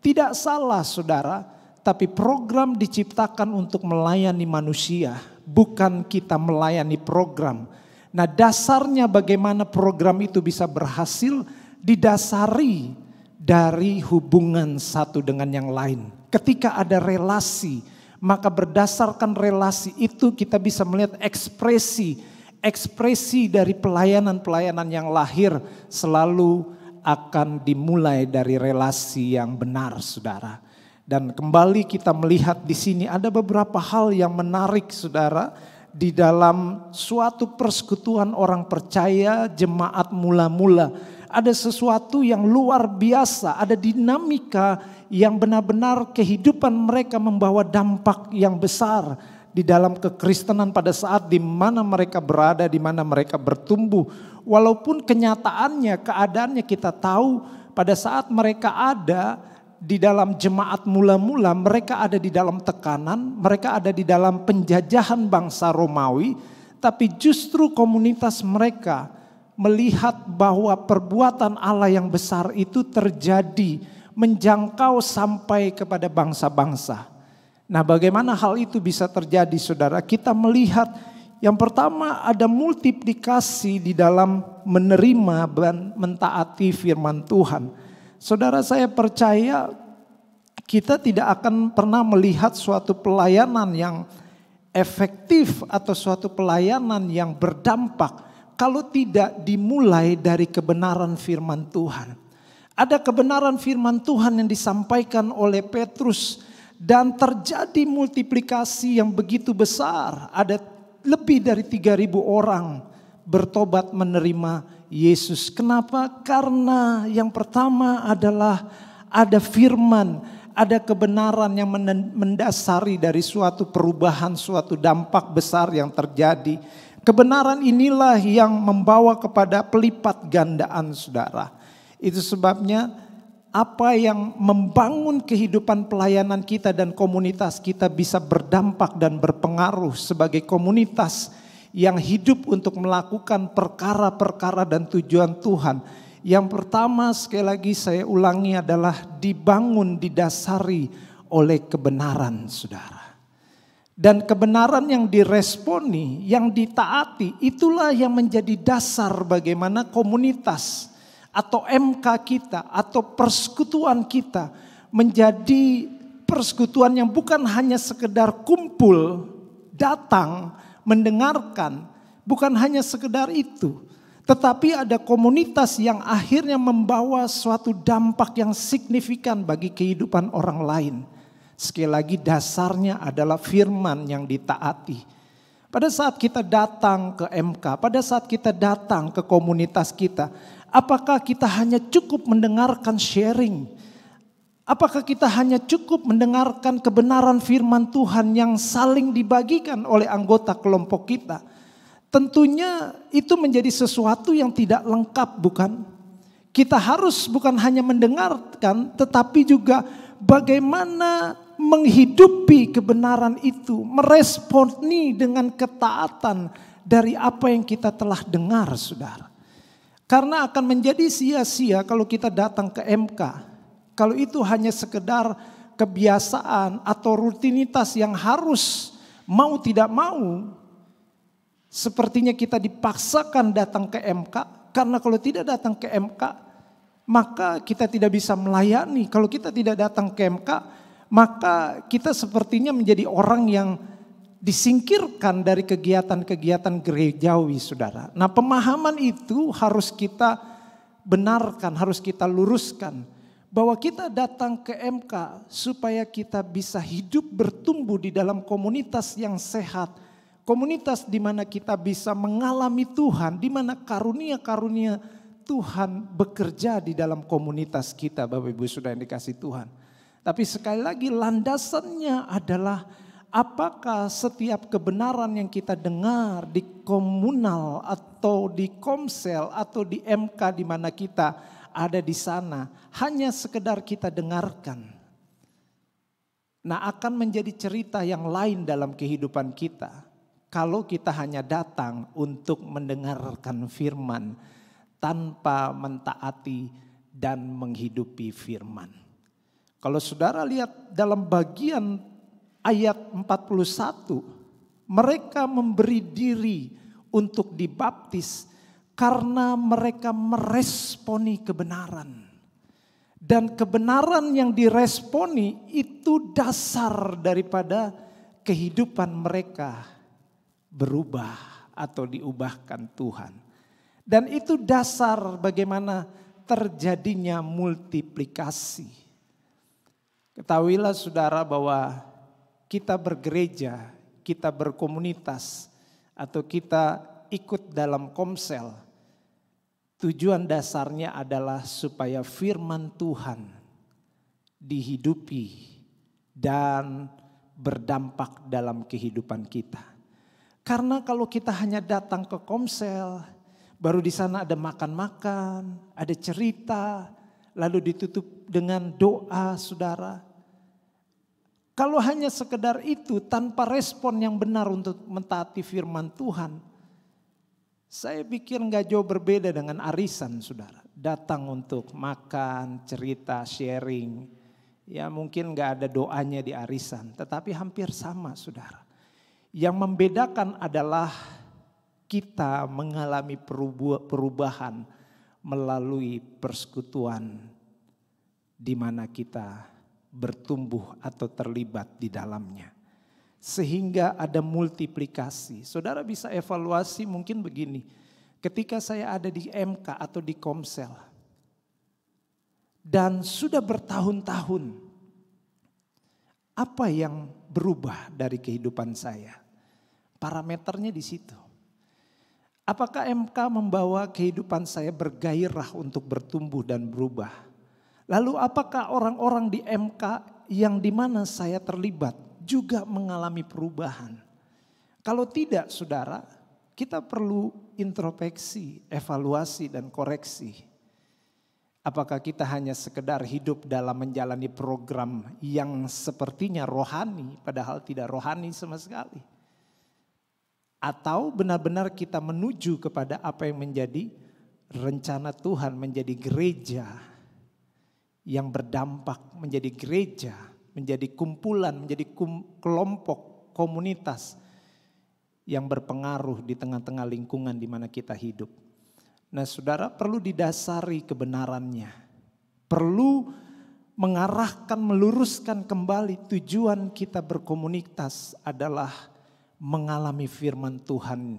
Tidak salah Saudara, tapi program diciptakan untuk melayani manusia, bukan kita melayani program. Nah, dasarnya bagaimana program itu bisa berhasil didasari dari hubungan satu dengan yang lain. Ketika ada relasi, maka berdasarkan relasi itu kita bisa melihat ekspresi dari pelayanan-pelayanan yang lahir selalu akan dimulai dari relasi yang benar, saudara. Dan kembali kita melihat di sini ada beberapa hal yang menarik, saudara, di dalam suatu persekutuan orang percaya, jemaat mula-mula. Ada sesuatu yang luar biasa, ada dinamika yang benar-benar kehidupan mereka membawa dampak yang besar di dalam kekristenan pada saat di mana mereka berada, di mana mereka bertumbuh. Walaupun kenyataannya, keadaannya kita tahu pada saat mereka ada di dalam jemaat mula-mula, mereka ada di dalam tekanan, mereka ada di dalam penjajahan bangsa Romawi, tapi justru komunitas mereka melihat bahwa perbuatan Allah yang besar itu terjadi, menjangkau sampai kepada bangsa-bangsa. Nah, bagaimana hal itu bisa terjadi, saudara? Kita melihat yang pertama ada multiplikasi di dalam menerima dan mentaati firman Tuhan. Saudara, saya percaya kita tidak akan pernah melihat suatu pelayanan yang efektif atau suatu pelayanan yang berdampak kalau tidak dimulai dari kebenaran firman Tuhan. Ada kebenaran firman Tuhan yang disampaikan oleh Petrus dan terjadi multiplikasi yang begitu besar. Ada lebih dari 3.000 orang bertobat menerima Yesus. Kenapa? Karena yang pertama adalah ada firman, ada kebenaran yang mendasari dari suatu perubahan, suatu dampak besar yang terjadi. Kebenaran inilah yang membawa kepada pelipat gandaan, saudara. Itu sebabnya apa yang membangun kehidupan pelayanan kita dan komunitas kita bisa berdampak dan berpengaruh sebagai komunitas yang hidup untuk melakukan perkara-perkara dan tujuan Tuhan. Yang pertama, sekali lagi saya ulangi, adalah dibangun, didasari oleh kebenaran, saudara. Dan kebenaran yang diresponi, yang ditaati, itulah yang menjadi dasar bagaimana komunitas atau MK kita atau persekutuan kita menjadi persekutuan yang bukan hanya sekedar kumpul, datang, mendengarkan, bukan hanya sekedar itu. Tetapi ada komunitas yang akhirnya membawa suatu dampak yang signifikan bagi kehidupan orang lain. Sekali lagi dasarnya adalah firman yang ditaati. Pada saat kita datang ke MK, pada saat kita datang ke komunitas kita, apakah kita hanya cukup mendengarkan sharing? Apakah kita hanya cukup mendengarkan kebenaran firman Tuhan yang saling dibagikan oleh anggota kelompok kita? Tentunya itu menjadi sesuatu yang tidak lengkap, bukan? Kita harus bukan hanya mendengarkan, tetapi juga bagaimana menghidupi kebenaran itu, meresponi dengan ketaatan dari apa yang kita telah dengar, saudara. Karena akan menjadi sia-sia kalau kita datang ke MK, kalau itu hanya sekedar kebiasaan atau rutinitas yang harus mau tidak mau. Sepertinya kita dipaksakan datang ke MK, karena kalau tidak datang ke MK, maka kita tidak bisa melayani. Kalau kita tidak datang ke MK, maka kita sepertinya menjadi orang yang disingkirkan dari kegiatan-kegiatan gerejawi, saudara. Nah, pemahaman itu harus kita benarkan, harus kita luruskan. Bahwa kita datang ke MK supaya kita bisa hidup bertumbuh di dalam komunitas yang sehat. Komunitas di mana kita bisa mengalami Tuhan, di mana karunia-karunia Tuhan bekerja di dalam komunitas kita, Bapak Ibu Saudara yang dikasihi Tuhan. Tapi sekali lagi landasannya adalah apakah setiap kebenaran yang kita dengar di komunal atau di komsel atau di MK di mana kita ada di sana hanya sekedar kita dengarkan. Nah, akan menjadi cerita yang lain dalam kehidupan kita kalau kita hanya datang untuk mendengarkan firman tanpa mentaati dan menghidupi firman. Kalau saudara lihat dalam bagian ayat 41, mereka memberi diri untuk dibaptis karena mereka meresponi kebenaran. Dan kebenaran yang diresponi itu dasar daripada kehidupan mereka berubah atau diubahkan Tuhan. Dan itu dasar bagaimana terjadinya multiplikasi. Ketahuilah saudara bahwa kita bergereja, kita berkomunitas, atau kita ikut dalam komsel, tujuan dasarnya adalah supaya firman Tuhan dihidupi dan berdampak dalam kehidupan kita. Karena kalau kita hanya datang ke komsel, baru di sana ada makan-makan, ada cerita, lalu ditutup dengan doa, saudara. Kalau hanya sekedar itu tanpa respon yang benar untuk mentaati firman Tuhan, saya pikir nggak jauh berbeda dengan arisan, saudara. Datang untuk makan, cerita, sharing. Ya mungkin nggak ada doanya di arisan, tetapi hampir sama, saudara. Yang membedakan adalah kita mengalami perubahan melalui persekutuan di mana kita bertumbuh atau terlibat di dalamnya. Sehingga ada multiplikasi. Saudara bisa evaluasi mungkin begini. Ketika saya ada di MK atau di Komsel. Dan sudah bertahun-tahun. Apa yang berubah dari kehidupan saya? Parameternya di situ. Apakah MK membawa kehidupan saya bergairah untuk bertumbuh dan berubah? Lalu apakah orang-orang di MK yang di mana saya terlibat juga mengalami perubahan? Kalau tidak, saudara, kita perlu introspeksi, evaluasi dan koreksi. Apakah kita hanya sekedar hidup dalam menjalani program yang sepertinya rohani padahal tidak rohani sama sekali? Atau benar-benar kita menuju kepada apa yang menjadi rencana Tuhan, menjadi gereja yang berdampak, menjadi gereja, menjadi kumpulan, menjadi kelompok, komunitas yang berpengaruh di tengah-tengah lingkungan di mana kita hidup. Nah, saudara, perlu didasari kebenarannya. Perlu mengarahkan, meluruskan kembali tujuan kita berkomunitas adalah mengalami firman Tuhan,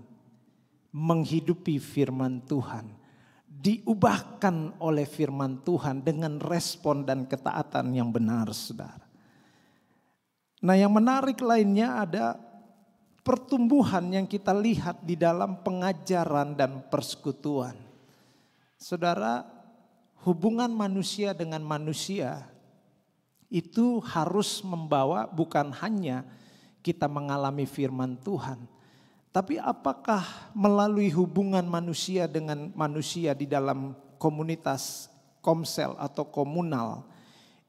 menghidupi firman Tuhan. Diubahkan oleh firman Tuhan dengan respon dan ketaatan yang benar, saudara. Nah, yang menarik lainnya ada pertumbuhan yang kita lihat di dalam pengajaran dan persekutuan. Saudara, hubungan manusia dengan manusia itu harus membawa bukan hanya kita mengalami firman Tuhan, tapi apakah melalui hubungan manusia dengan manusia di dalam komunitas komsel atau komunal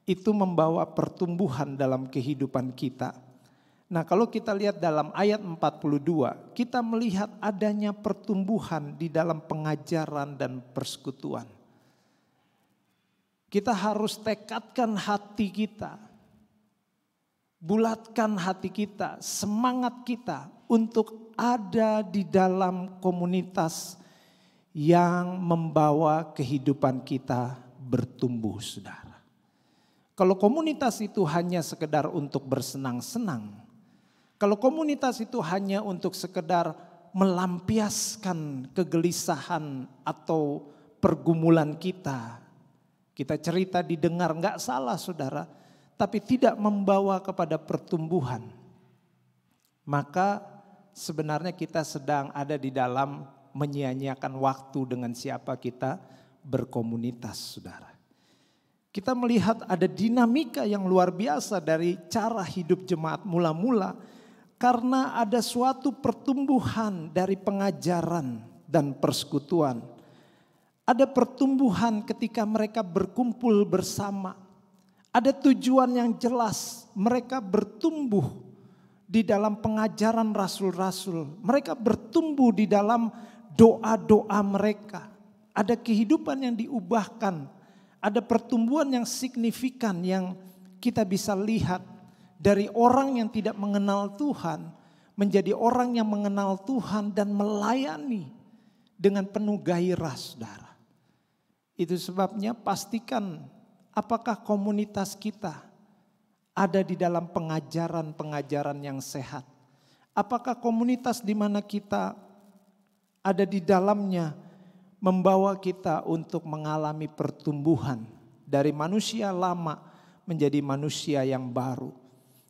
itu membawa pertumbuhan dalam kehidupan kita. Nah, kalau kita lihat dalam ayat 42, kita melihat adanya pertumbuhan di dalam pengajaran dan persekutuan. Kita harus tekadkan hati kita, bulatkan hati kita, semangat kita untuk ada di dalam komunitas yang membawa kehidupan kita bertumbuh, saudara. Kalau komunitas itu hanya sekedar untuk bersenang-senang, kalau komunitas itu hanya untuk sekedar melampiaskan kegelisahan atau pergumulan kita cerita didengar, enggak salah, saudara, tapi tidak membawa kepada pertumbuhan, maka sebenarnya kita sedang ada di dalam menyia-nyiakan waktu dengan siapa kita berkomunitas, saudara. Kita melihat ada dinamika yang luar biasa dari cara hidup jemaat mula-mula karena ada suatu pertumbuhan dari pengajaran dan persekutuan. Ada pertumbuhan ketika mereka berkumpul bersama. Ada tujuan yang jelas, mereka bertumbuh di dalam pengajaran rasul-rasul. Mereka bertumbuh di dalam doa-doa mereka. Ada kehidupan yang diubahkan. Ada pertumbuhan yang signifikan yang kita bisa lihat dari orang yang tidak mengenal Tuhan menjadi orang yang mengenal Tuhan dan melayani dengan penuh gairah, saudara. Itu sebabnya pastikan apakah komunitas kita ada di dalam pengajaran-pengajaran yang sehat. Apakah komunitas di mana kita ada di dalamnya membawa kita untuk mengalami pertumbuhan dari manusia lama menjadi manusia yang baru.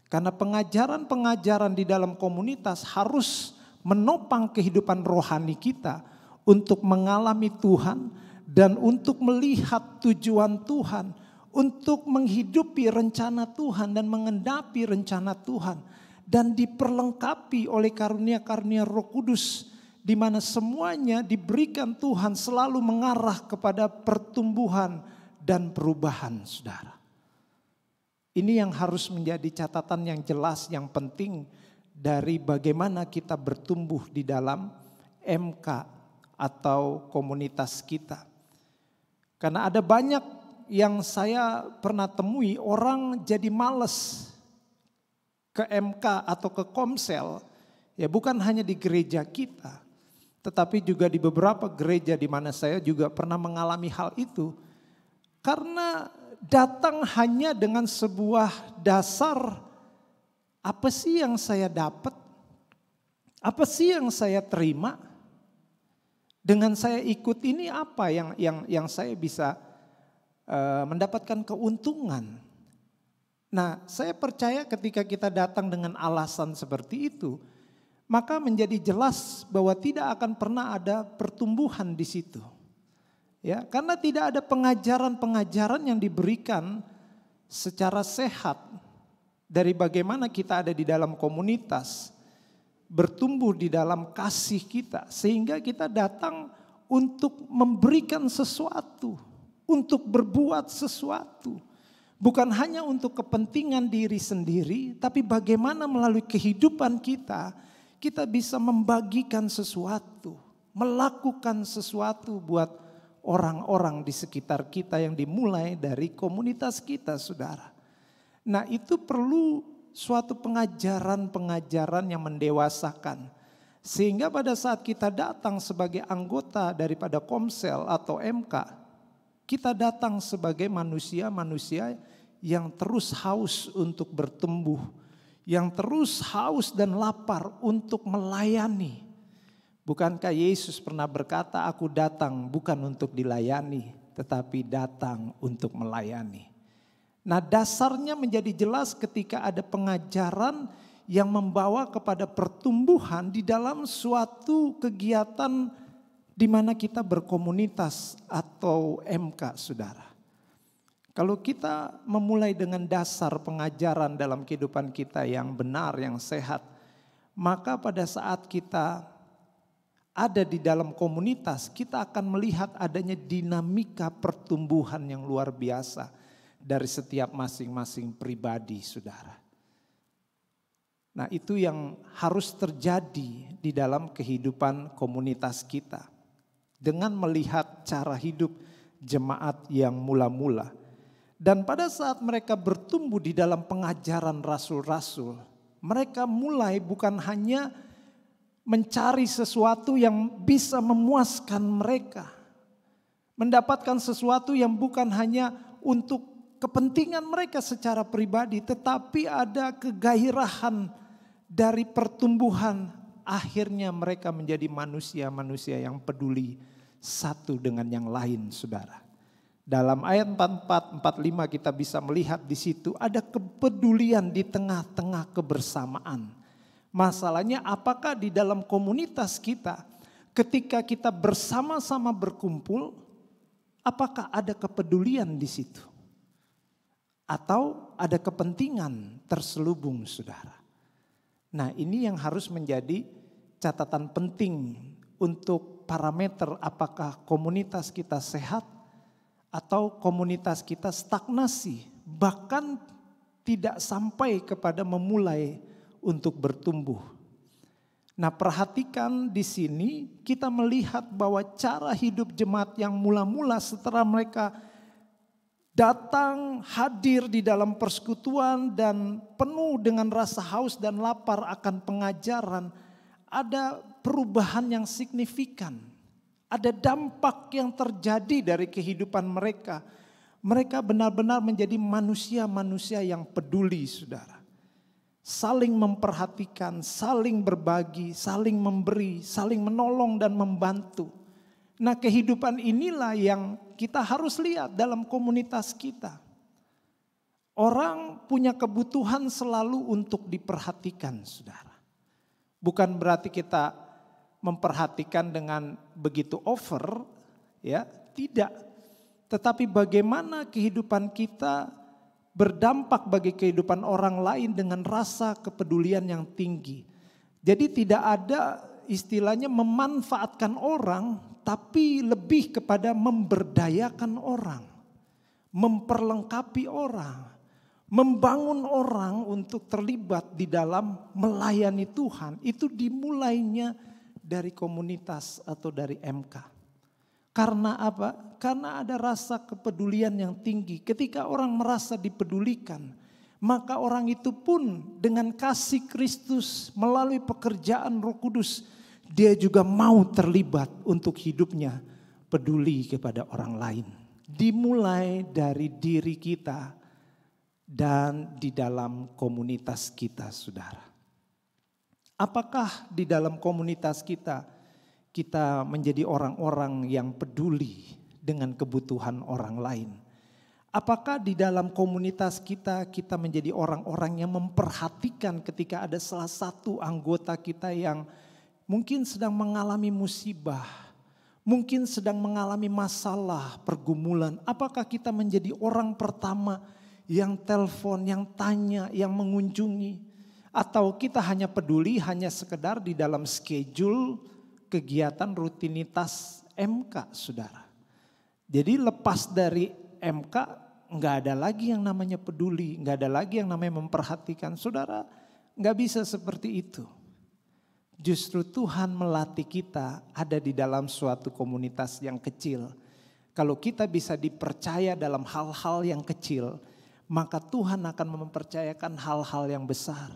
Karena pengajaran-pengajaran di dalam komunitas harus menopang kehidupan rohani kita untuk mengalami Tuhan dan untuk melihat tujuan Tuhan, untuk menghidupi rencana Tuhan dan mengendapi rencana Tuhan, dan diperlengkapi oleh karunia-karunia Roh Kudus, di mana semuanya diberikan Tuhan selalu mengarah kepada pertumbuhan dan perubahan, saudara. Ini yang harus menjadi catatan yang jelas, yang penting dari bagaimana kita bertumbuh di dalam MK atau komunitas kita. Karena ada banyak yang saya pernah temui, orang jadi males ke MK atau ke Komsel, ya bukan hanya di gereja kita, tetapi juga di beberapa gereja di mana saya juga pernah mengalami hal itu. Karena datang hanya dengan sebuah dasar, apa sih yang saya dapat? Apa sih yang saya terima? Dengan saya ikut ini apa yang saya bisa mendapatkan keuntungan? Nah, saya percaya ketika kita datang dengan alasan seperti itu, maka menjadi jelas bahwa tidak akan pernah ada pertumbuhan di situ. Ya, karena tidak ada pengajaran-pengajaran yang diberikan secara sehat dari bagaimana kita ada di dalam komunitas, bertumbuh di dalam kasih kita, sehingga kita datang untuk memberikan sesuatu, untuk berbuat sesuatu. Bukan hanya untuk kepentingan diri sendiri, tapi bagaimana melalui kehidupan kita, kita bisa membagikan sesuatu, melakukan sesuatu buat orang-orang di sekitar kita yang dimulai dari komunitas kita, saudara. Nah, itu perlu suatu pengajaran-pengajaran yang mendewasakan. Sehingga pada saat kita datang sebagai anggota daripada Komsel atau MK, kita datang sebagai manusia-manusia yang terus haus untuk bertumbuh, yang terus haus dan lapar untuk melayani. Bukankah Yesus pernah berkata, aku datang bukan untuk dilayani, tetapi datang untuk melayani. Nah, dasarnya menjadi jelas ketika ada pengajaran yang membawa kepada pertumbuhan di dalam suatu kegiatan di mana kita berkomunitas atau MK, saudara. Kalau kita memulai dengan dasar pengajaran dalam kehidupan kita yang benar, yang sehat, maka pada saat kita ada di dalam komunitas, kita akan melihat adanya dinamika pertumbuhan yang luar biasa dari setiap masing-masing pribadi, saudara. Nah, itu yang harus terjadi di dalam kehidupan komunitas kita. Dengan melihat cara hidup jemaat yang mula-mula. Dan pada saat mereka bertumbuh di dalam pengajaran rasul-rasul, mereka mulai bukan hanya mencari sesuatu yang bisa memuaskan mereka. Mendapatkan sesuatu yang bukan hanya untuk kepentingan mereka secara pribadi, tetapi ada kegairahan dari pertumbuhan. Akhirnya mereka menjadi manusia-manusia yang peduli satu dengan yang lain, saudara. Dalam ayat 44, 45 kita bisa melihat di situ ada kepedulian di tengah-tengah kebersamaan. Masalahnya apakah di dalam komunitas kita ketika kita bersama-sama berkumpul, apakah ada kepedulian di situ? Atau ada kepentingan terselubung, saudara? Nah, ini yang harus menjadi catatan penting untuk parameter apakah komunitas kita sehat atau komunitas kita stagnasi, bahkan tidak sampai kepada memulai untuk bertumbuh. Nah, perhatikan di sini kita melihat bahwa cara hidup jemaat yang mula-mula setelah mereka datang hadir di dalam persekutuan dan penuh dengan rasa haus dan lapar akan pengajaran, ada perubahan yang signifikan. Ada dampak yang terjadi dari kehidupan mereka. Mereka benar-benar menjadi manusia-manusia yang peduli, saudara. Saling memperhatikan, saling berbagi, saling memberi, saling menolong dan membantu. Nah, kehidupan inilah yang kita harus lihat dalam komunitas kita. Orang punya kebutuhan selalu untuk diperhatikan, saudara. Bukan berarti kita memperhatikan dengan begitu over, ya, tidak. Tetapi bagaimana kehidupan kita berdampak bagi kehidupan orang lain dengan rasa kepedulian yang tinggi. Jadi tidak ada istilahnya memanfaatkan orang, tapi lebih kepada memberdayakan orang, memperlengkapi orang, membangun orang untuk terlibat di dalam melayani Tuhan. Itu dimulainya dari komunitas atau dari MK. Karena apa? Karena ada rasa kepedulian yang tinggi. Ketika orang merasa dipedulikan, maka orang itu pun dengan kasih Kristus melalui pekerjaan Roh Kudus, dia juga mau terlibat untuk hidupnya peduli kepada orang lain. Dimulai dari diri kita dan di dalam komunitas kita, saudara. Apakah di dalam komunitas kita menjadi orang-orang yang peduli dengan kebutuhan orang lain? Apakah di dalam komunitas kita menjadi orang-orang yang memperhatikan ketika ada salah satu anggota kita yang mungkin sedang mengalami musibah, mungkin sedang mengalami masalah, pergumulan? Apakah kita menjadi orang pertama yang telepon, yang tanya, yang mengunjungi? Atau kita hanya peduli hanya sekedar di dalam schedule kegiatan rutinitas MK, saudara. Jadi lepas dari MK nggak ada lagi yang namanya peduli, nggak ada lagi yang namanya memperhatikan. Saudara, nggak bisa seperti itu. Justru Tuhan melatih kita ada di dalam suatu komunitas yang kecil. Kalau kita bisa dipercaya dalam hal-hal yang kecil, maka Tuhan akan mempercayakan hal-hal yang besar.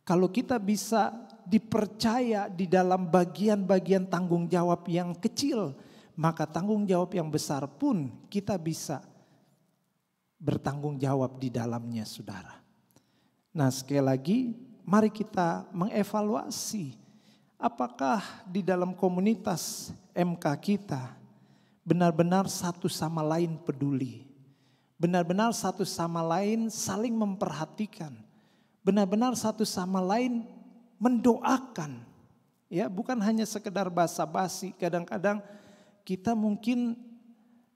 Kalau kita bisa dipercaya di dalam bagian-bagian tanggung jawab yang kecil, maka tanggung jawab yang besar pun kita bisa bertanggung jawab di dalamnya, saudara. Nah, sekali lagi mari kita mengevaluasi apakah di dalam komunitas MK kita benar-benar satu sama lain peduli. Benar-benar satu sama lain saling memperhatikan. Benar-benar satu sama lain mendoakan. Ya, bukan hanya sekedar basa-basi. Kadang-kadang kita mungkin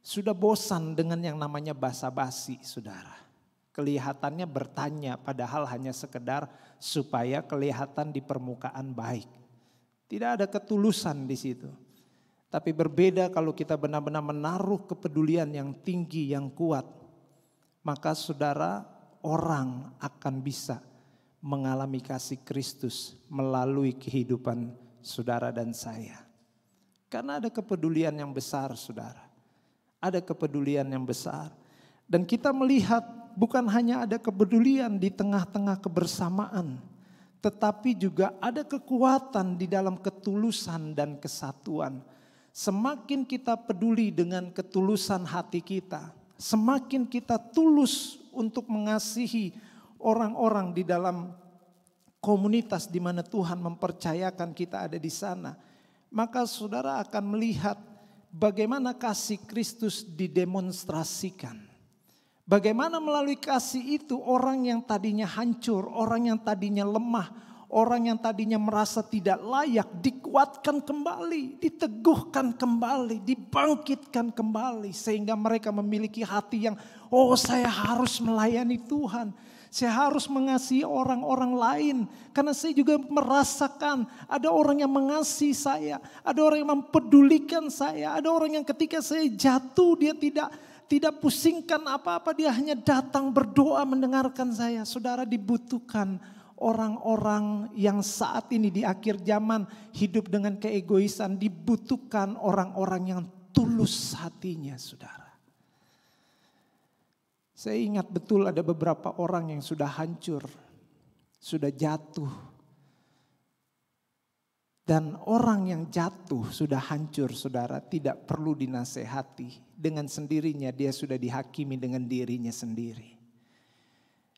sudah bosan dengan yang namanya basa-basi, saudara. Kelihatannya bertanya padahal hanya sekedar supaya kelihatan di permukaan baik. Tidak ada ketulusan di situ. Tapi berbeda kalau kita benar-benar menaruh kepedulian yang tinggi, yang kuat. Maka saudara, orang akan bisa mengalami kasih Kristus melalui kehidupan saudara dan saya. Karena ada kepedulian yang besar, saudara. Ada kepedulian yang besar. Dan kita melihat bukan hanya ada kepedulian di tengah-tengah kebersamaan, tetapi juga ada kekuatan di dalam ketulusan dan kesatuan. Semakin kita peduli dengan ketulusan hati kita, semakin kita tulus untuk mengasihi orang-orang di dalam komunitas di mana Tuhan mempercayakan kita ada di sana, maka saudara akan melihat bagaimana kasih Kristus didemonstrasikan. Bagaimana melalui kasih itu orang yang tadinya hancur, orang yang tadinya lemah, orang yang tadinya merasa tidak layak dikuatkan kembali, diteguhkan kembali, dibangkitkan kembali. Sehingga mereka memiliki hati yang, oh saya harus melayani Tuhan. Saya harus mengasihi orang-orang lain. Karena saya juga merasakan ada orang yang mengasihi saya. Ada orang yang mempedulikan saya. Ada orang yang ketika saya jatuh dia tidak pusingkan apa-apa. Dia hanya datang berdoa mendengarkan saya. Saudara, dibutuhkan orang-orang yang saat ini di akhir zaman hidup dengan keegoisan. Dibutuhkan orang-orang yang tulus hatinya, saudara. Saya ingat betul ada beberapa orang yang sudah hancur, sudah jatuh. Dan orang yang jatuh sudah hancur, saudara, tidak perlu dinasehati. Dengan sendirinya dia sudah dihakimi dengan dirinya sendiri.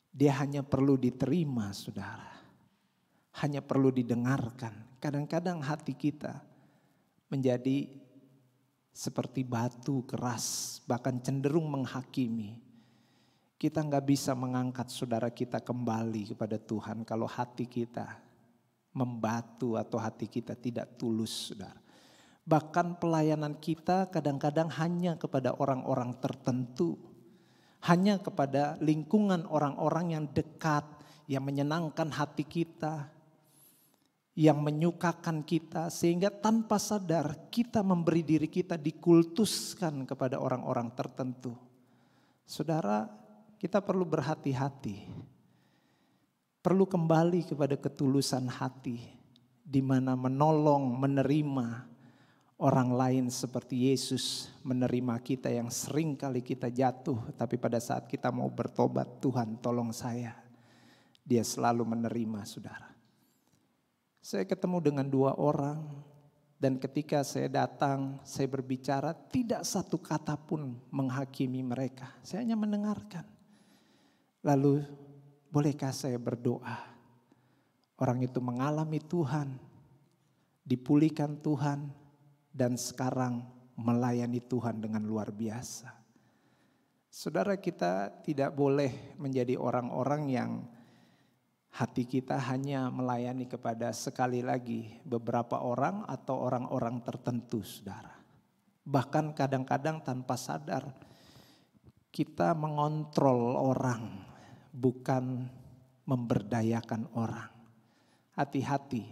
Dia hanya perlu diterima, saudara. Hanya perlu didengarkan. Kadang-kadang hati kita menjadi seperti batu keras, bahkan cenderung menghakimi. Kita nggak bisa mengangkat saudara kita kembali kepada Tuhan kalau hati kita membatu atau hati kita tidak tulus, saudara. Bahkan pelayanan kita kadang-kadang hanya kepada orang-orang tertentu. Hanya kepada lingkungan orang-orang yang dekat, yang menyenangkan hati kita, yang menyukakan kita. Sehingga tanpa sadar kita memberi diri kita dikultuskan kepada orang-orang tertentu. Saudara, kita perlu berhati-hati. Perlu kembali kepada ketulusan hati, di mana menolong, menerima orang lain seperti Yesus menerima kita yang sering kali kita jatuh, tapi pada saat kita mau bertobat, Tuhan tolong saya. Dia selalu menerima, saudara. Saya ketemu dengan 2 orang, dan ketika saya datang, saya berbicara, tidak satu kata pun menghakimi mereka. Saya hanya mendengarkan. Lalu, bolehkah saya berdoa? Orang itu mengalami Tuhan, dipulihkan Tuhan, dan sekarang melayani Tuhan dengan luar biasa. Saudara, kita tidak boleh menjadi orang-orang yang hati kita hanya melayani kepada sekali lagi beberapa orang atau orang-orang tertentu, saudara. Bahkan kadang-kadang tanpa sadar kita mengontrol orang, bukan memberdayakan orang. Hati-hati,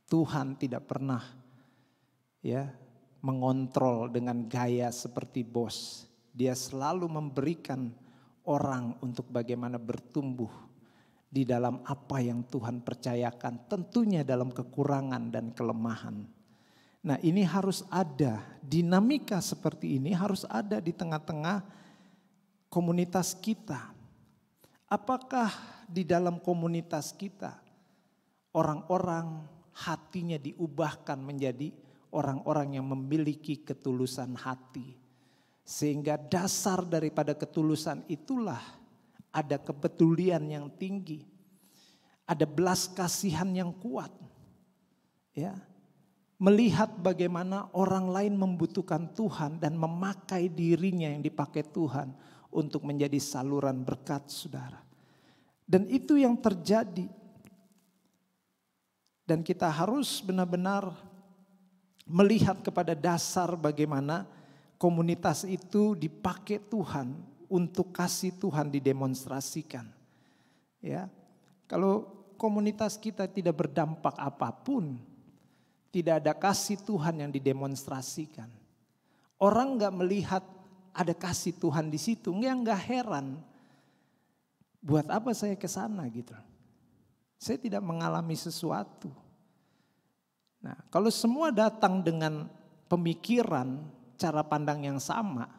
Tuhan tidak pernah mengontrol dengan gaya seperti bos. Dia selalu memberikan orang untuk bagaimana bertumbuh di dalam apa yang Tuhan percayakan, tentunya dalam kekurangan dan kelemahan. Nah, ini harus ada, dinamika seperti ini harus ada di tengah-tengah komunitas kita. Apakah di dalam komunitas kita orang-orang hatinya diubahkan menjadi orang-orang yang memiliki ketulusan hati. Sehingga dasar daripada ketulusan itulah ada kepedulian yang tinggi. Ada belas kasihan yang kuat. Ya. Melihat bagaimana orang lain membutuhkan Tuhan dan memakai dirinya yang dipakai Tuhan untuk menjadi saluran berkat, saudara. Dan itu yang terjadi. Dan kita harus benar-benar melihat kepada dasar bagaimana komunitas itu dipakai Tuhan untuk kasih Tuhan didemonstrasikan. Ya, kalau komunitas kita tidak berdampak apapun, tidak ada kasih Tuhan yang didemonstrasikan. Orang nggak melihat ada kasih Tuhan di situ, nggak heran. Buat apa saya ke sana gitu? Saya tidak mengalami sesuatu. Nah, kalau semua datang dengan pemikiran, cara pandang yang sama,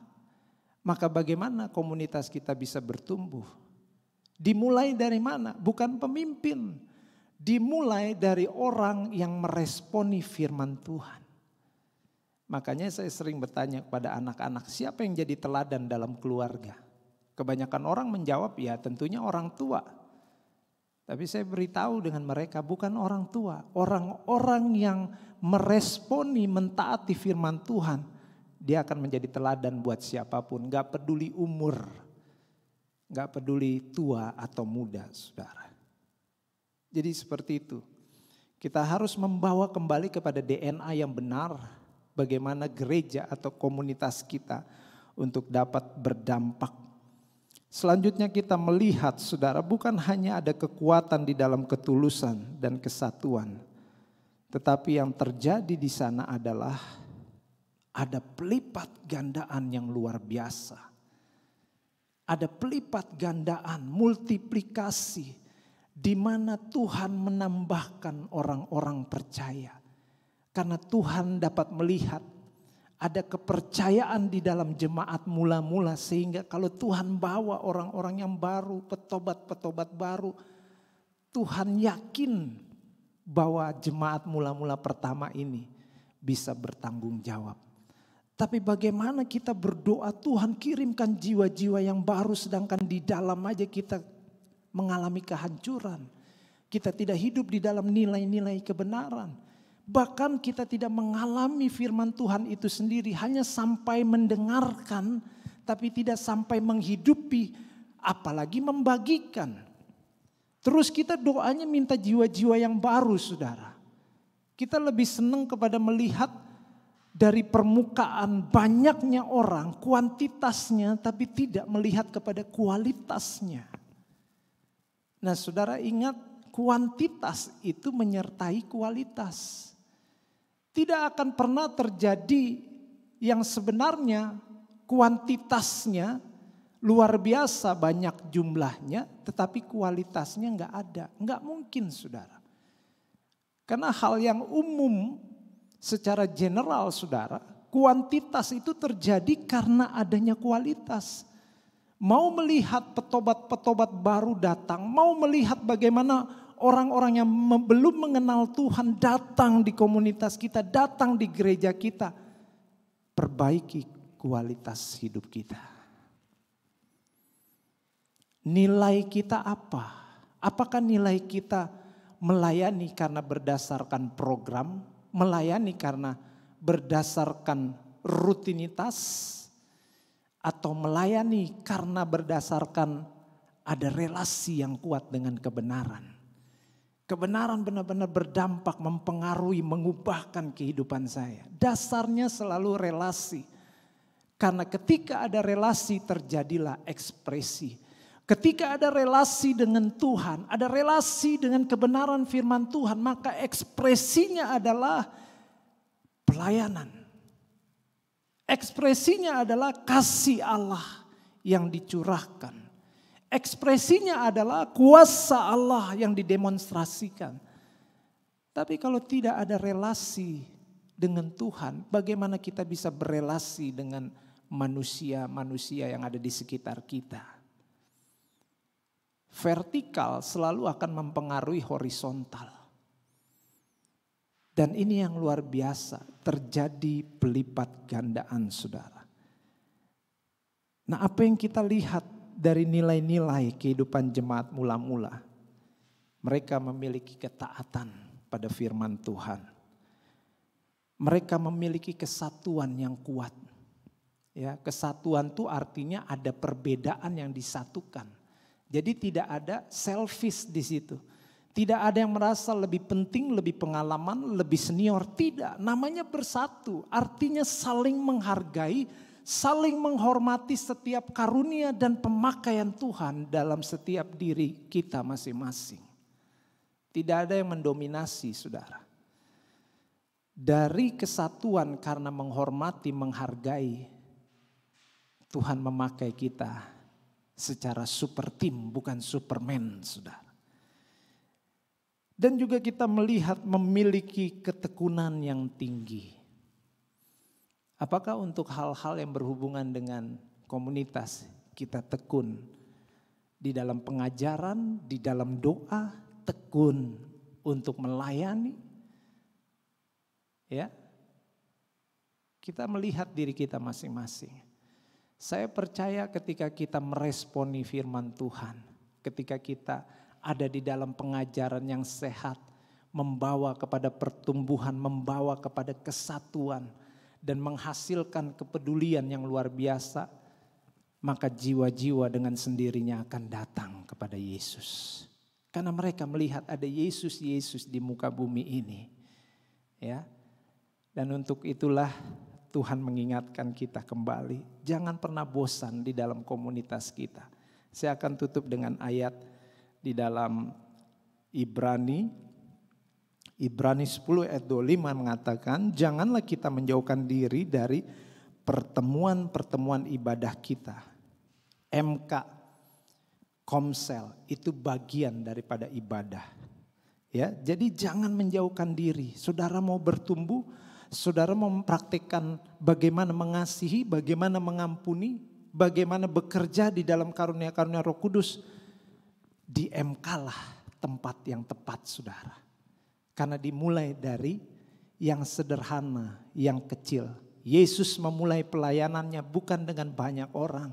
maka bagaimana komunitas kita bisa bertumbuh? Dimulai dari mana? Bukan pemimpin. Dimulai dari orang yang meresponi firman Tuhan. Makanya saya sering bertanya kepada anak-anak, siapa yang jadi teladan dalam keluarga? Kebanyakan orang menjawab, ya tentunya orang tua. Tapi saya beritahu dengan mereka, bukan orang tua. Orang-orang yang meresponi, mentaati firman Tuhan, dia akan menjadi teladan buat siapapun. Gak peduli umur, gak peduli tua atau muda, saudara. Jadi seperti itu. Kita harus membawa kembali kepada DNA yang benar. Bagaimana gereja atau komunitas kita untuk dapat berdampak. Selanjutnya kita melihat, saudara, bukan hanya ada kekuatan di dalam ketulusan dan kesatuan. Tetapi yang terjadi di sana adalah ada pelipat gandaan yang luar biasa. Ada pelipat gandaan, multiplikasi, di mana Tuhan menambahkan orang-orang percaya. Karena Tuhan dapat melihat ada kepercayaan di dalam jemaat mula-mula sehingga kalau Tuhan bawa orang-orang yang baru, petobat-petobat baru, Tuhan yakin bahwa jemaat mula-mula pertama ini bisa bertanggung jawab. Tapi bagaimana kita berdoa, Tuhan kirimkan jiwa-jiwa yang baru sedangkan di dalam aja kita mengalami kehancuran. Kita tidak hidup di dalam nilai-nilai kebenaran. Bahkan kita tidak mengalami firman Tuhan itu sendiri, hanya sampai mendengarkan tapi tidak sampai menghidupi, apalagi membagikan. Terus kita doanya minta jiwa-jiwa yang baru, saudara. Kita lebih senang kepada melihat dari permukaan banyaknya orang, kuantitasnya, tapi tidak melihat kepada kualitasnya. Nah, saudara ingat, kuantitas itu menyertai kualitas. Tidak akan pernah terjadi yang sebenarnya kuantitasnya luar biasa banyak jumlahnya, tetapi kualitasnya enggak ada. Enggak mungkin, saudara. Karena hal yang umum secara general, saudara, kuantitas itu terjadi karena adanya kualitas. Mau melihat petobat-petobat baru datang, mau melihat bagaimana orang-orang yang belum mengenal Tuhan datang di komunitas kita, datang di gereja kita. Perbaiki kualitas hidup kita. Nilai kita apa? Apakah nilai kita melayani karena berdasarkan program? Melayani karena berdasarkan rutinitas? Atau melayani karena berdasarkan ada relasi yang kuat dengan kebenaran? Kebenaran benar-benar berdampak, mempengaruhi, mengubahkan kehidupan saya. Dasarnya selalu relasi. Karena ketika ada relasi terjadilah ekspresi. Ketika ada relasi dengan Tuhan, ada relasi dengan kebenaran firman Tuhan, maka ekspresinya adalah pelayanan. Ekspresinya adalah kasih Allah yang dicurahkan. Ekspresinya adalah kuasa Allah yang didemonstrasikan. Tapi kalau tidak ada relasi dengan Tuhan, bagaimana kita bisa berelasi dengan manusia-manusia yang ada di sekitar kita? Vertikal selalu akan mempengaruhi horizontal. Dan ini yang luar biasa, terjadi pelipat gandaan, saudara. Nah, apa yang kita lihat dari nilai-nilai kehidupan jemaat mula-mula? Mereka memiliki ketaatan pada firman Tuhan. Mereka memiliki kesatuan yang kuat. Ya, kesatuan itu artinya ada perbedaan yang disatukan. Jadi tidak ada selfish di situ. Tidak ada yang merasa lebih penting, lebih pengalaman, lebih senior. Tidak, namanya bersatu. Artinya saling menghargai, saling menghormati setiap karunia dan pemakaian Tuhan dalam setiap diri kita masing-masing. Tidak ada yang mendominasi, saudara. Dari kesatuan karena menghormati, menghargai, Tuhan memakai kita secara super tim, bukan superman, saudara. Dan juga kita melihat memiliki ketekunan yang tinggi. Apakah untuk hal-hal yang berhubungan dengan komunitas kita tekun di dalam pengajaran, di dalam doa, tekun untuk melayani? Ya. Kita melihat diri kita masing-masing. Saya percaya ketika kita meresponi firman Tuhan, ketika kita ada di dalam pengajaran yang sehat, membawa kepada pertumbuhan, membawa kepada kesatuan, dan menghasilkan kepedulian yang luar biasa, maka jiwa-jiwa dengan sendirinya akan datang kepada Yesus. Karena mereka melihat ada Yesus di muka bumi ini. Ya. Dan untuk itulah Tuhan mengingatkan kita kembali, jangan pernah bosan di dalam komunitas kita. Saya akan tutup dengan ayat di dalam Ibrani 10 ayat 25 mengatakan, janganlah kita menjauhkan diri dari pertemuan-pertemuan ibadah kita. MK, komsel, itu bagian daripada ibadah. Ya, jadi jangan menjauhkan diri. Saudara mau bertumbuh, Saudara mempraktikkan bagaimana mengasihi, bagaimana mengampuni, bagaimana bekerja di dalam karunia-karunia Roh Kudus. Di MK lah tempat yang tepat, saudara. Karena dimulai dari yang sederhana, yang kecil. Yesus memulai pelayanannya bukan dengan banyak orang,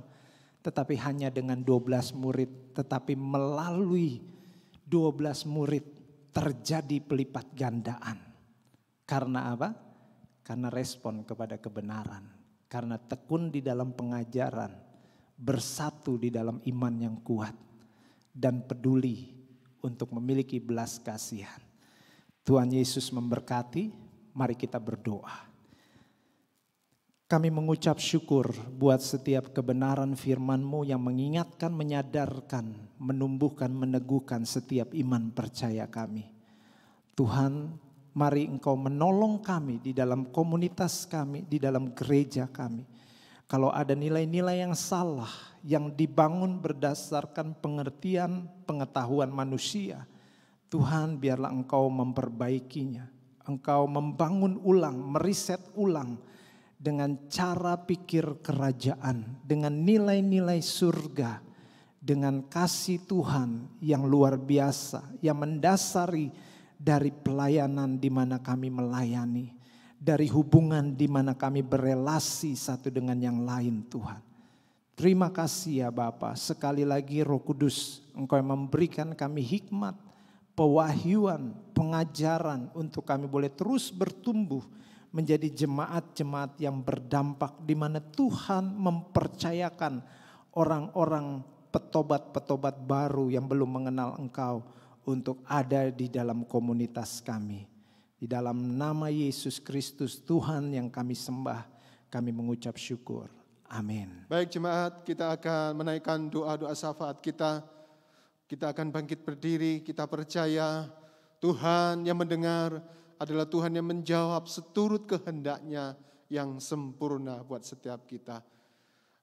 tetapi hanya dengan 12 murid. Tetapi melalui 12 murid terjadi pelipat gandaan. Karena apa? Karena respon kepada kebenaran. Karena tekun di dalam pengajaran, bersatu di dalam iman yang kuat, dan peduli untuk memiliki belas kasihan. Tuhan Yesus memberkati, mari kita berdoa. Kami mengucap syukur buat setiap kebenaran firman-Mu yang mengingatkan, menyadarkan, menumbuhkan, meneguhkan setiap iman percaya kami. Tuhan, mari Engkau menolong kami di dalam komunitas kami, di dalam gereja kami. Kalau ada nilai-nilai yang salah, yang dibangun berdasarkan pengertian, pengetahuan manusia, Tuhan biarlah Engkau memperbaikinya. Engkau membangun ulang, meriset ulang dengan cara pikir kerajaan, dengan nilai-nilai surga, dengan kasih Tuhan yang luar biasa, yang mendasari dari pelayanan di mana kami melayani, dari hubungan di mana kami berelasi satu dengan yang lain, Tuhan. Terima kasih ya Bapa, sekali lagi Roh Kudus, Engkau yang memberikan kami hikmat, pewahyuan, pengajaran untuk kami boleh terus bertumbuh menjadi jemaat-jemaat yang berdampak di mana Tuhan mempercayakan orang-orang petobat-petobat baru yang belum mengenal Engkau untuk ada di dalam komunitas kami. Di dalam nama Yesus Kristus Tuhan yang kami sembah, kami mengucap syukur. Amin. Baik jemaat, kita akan menaikkan doa-doa syafaat kita. Kita akan bangkit berdiri, kita percaya Tuhan yang mendengar adalah Tuhan yang menjawab seturut kehendaknya yang sempurna buat setiap kita.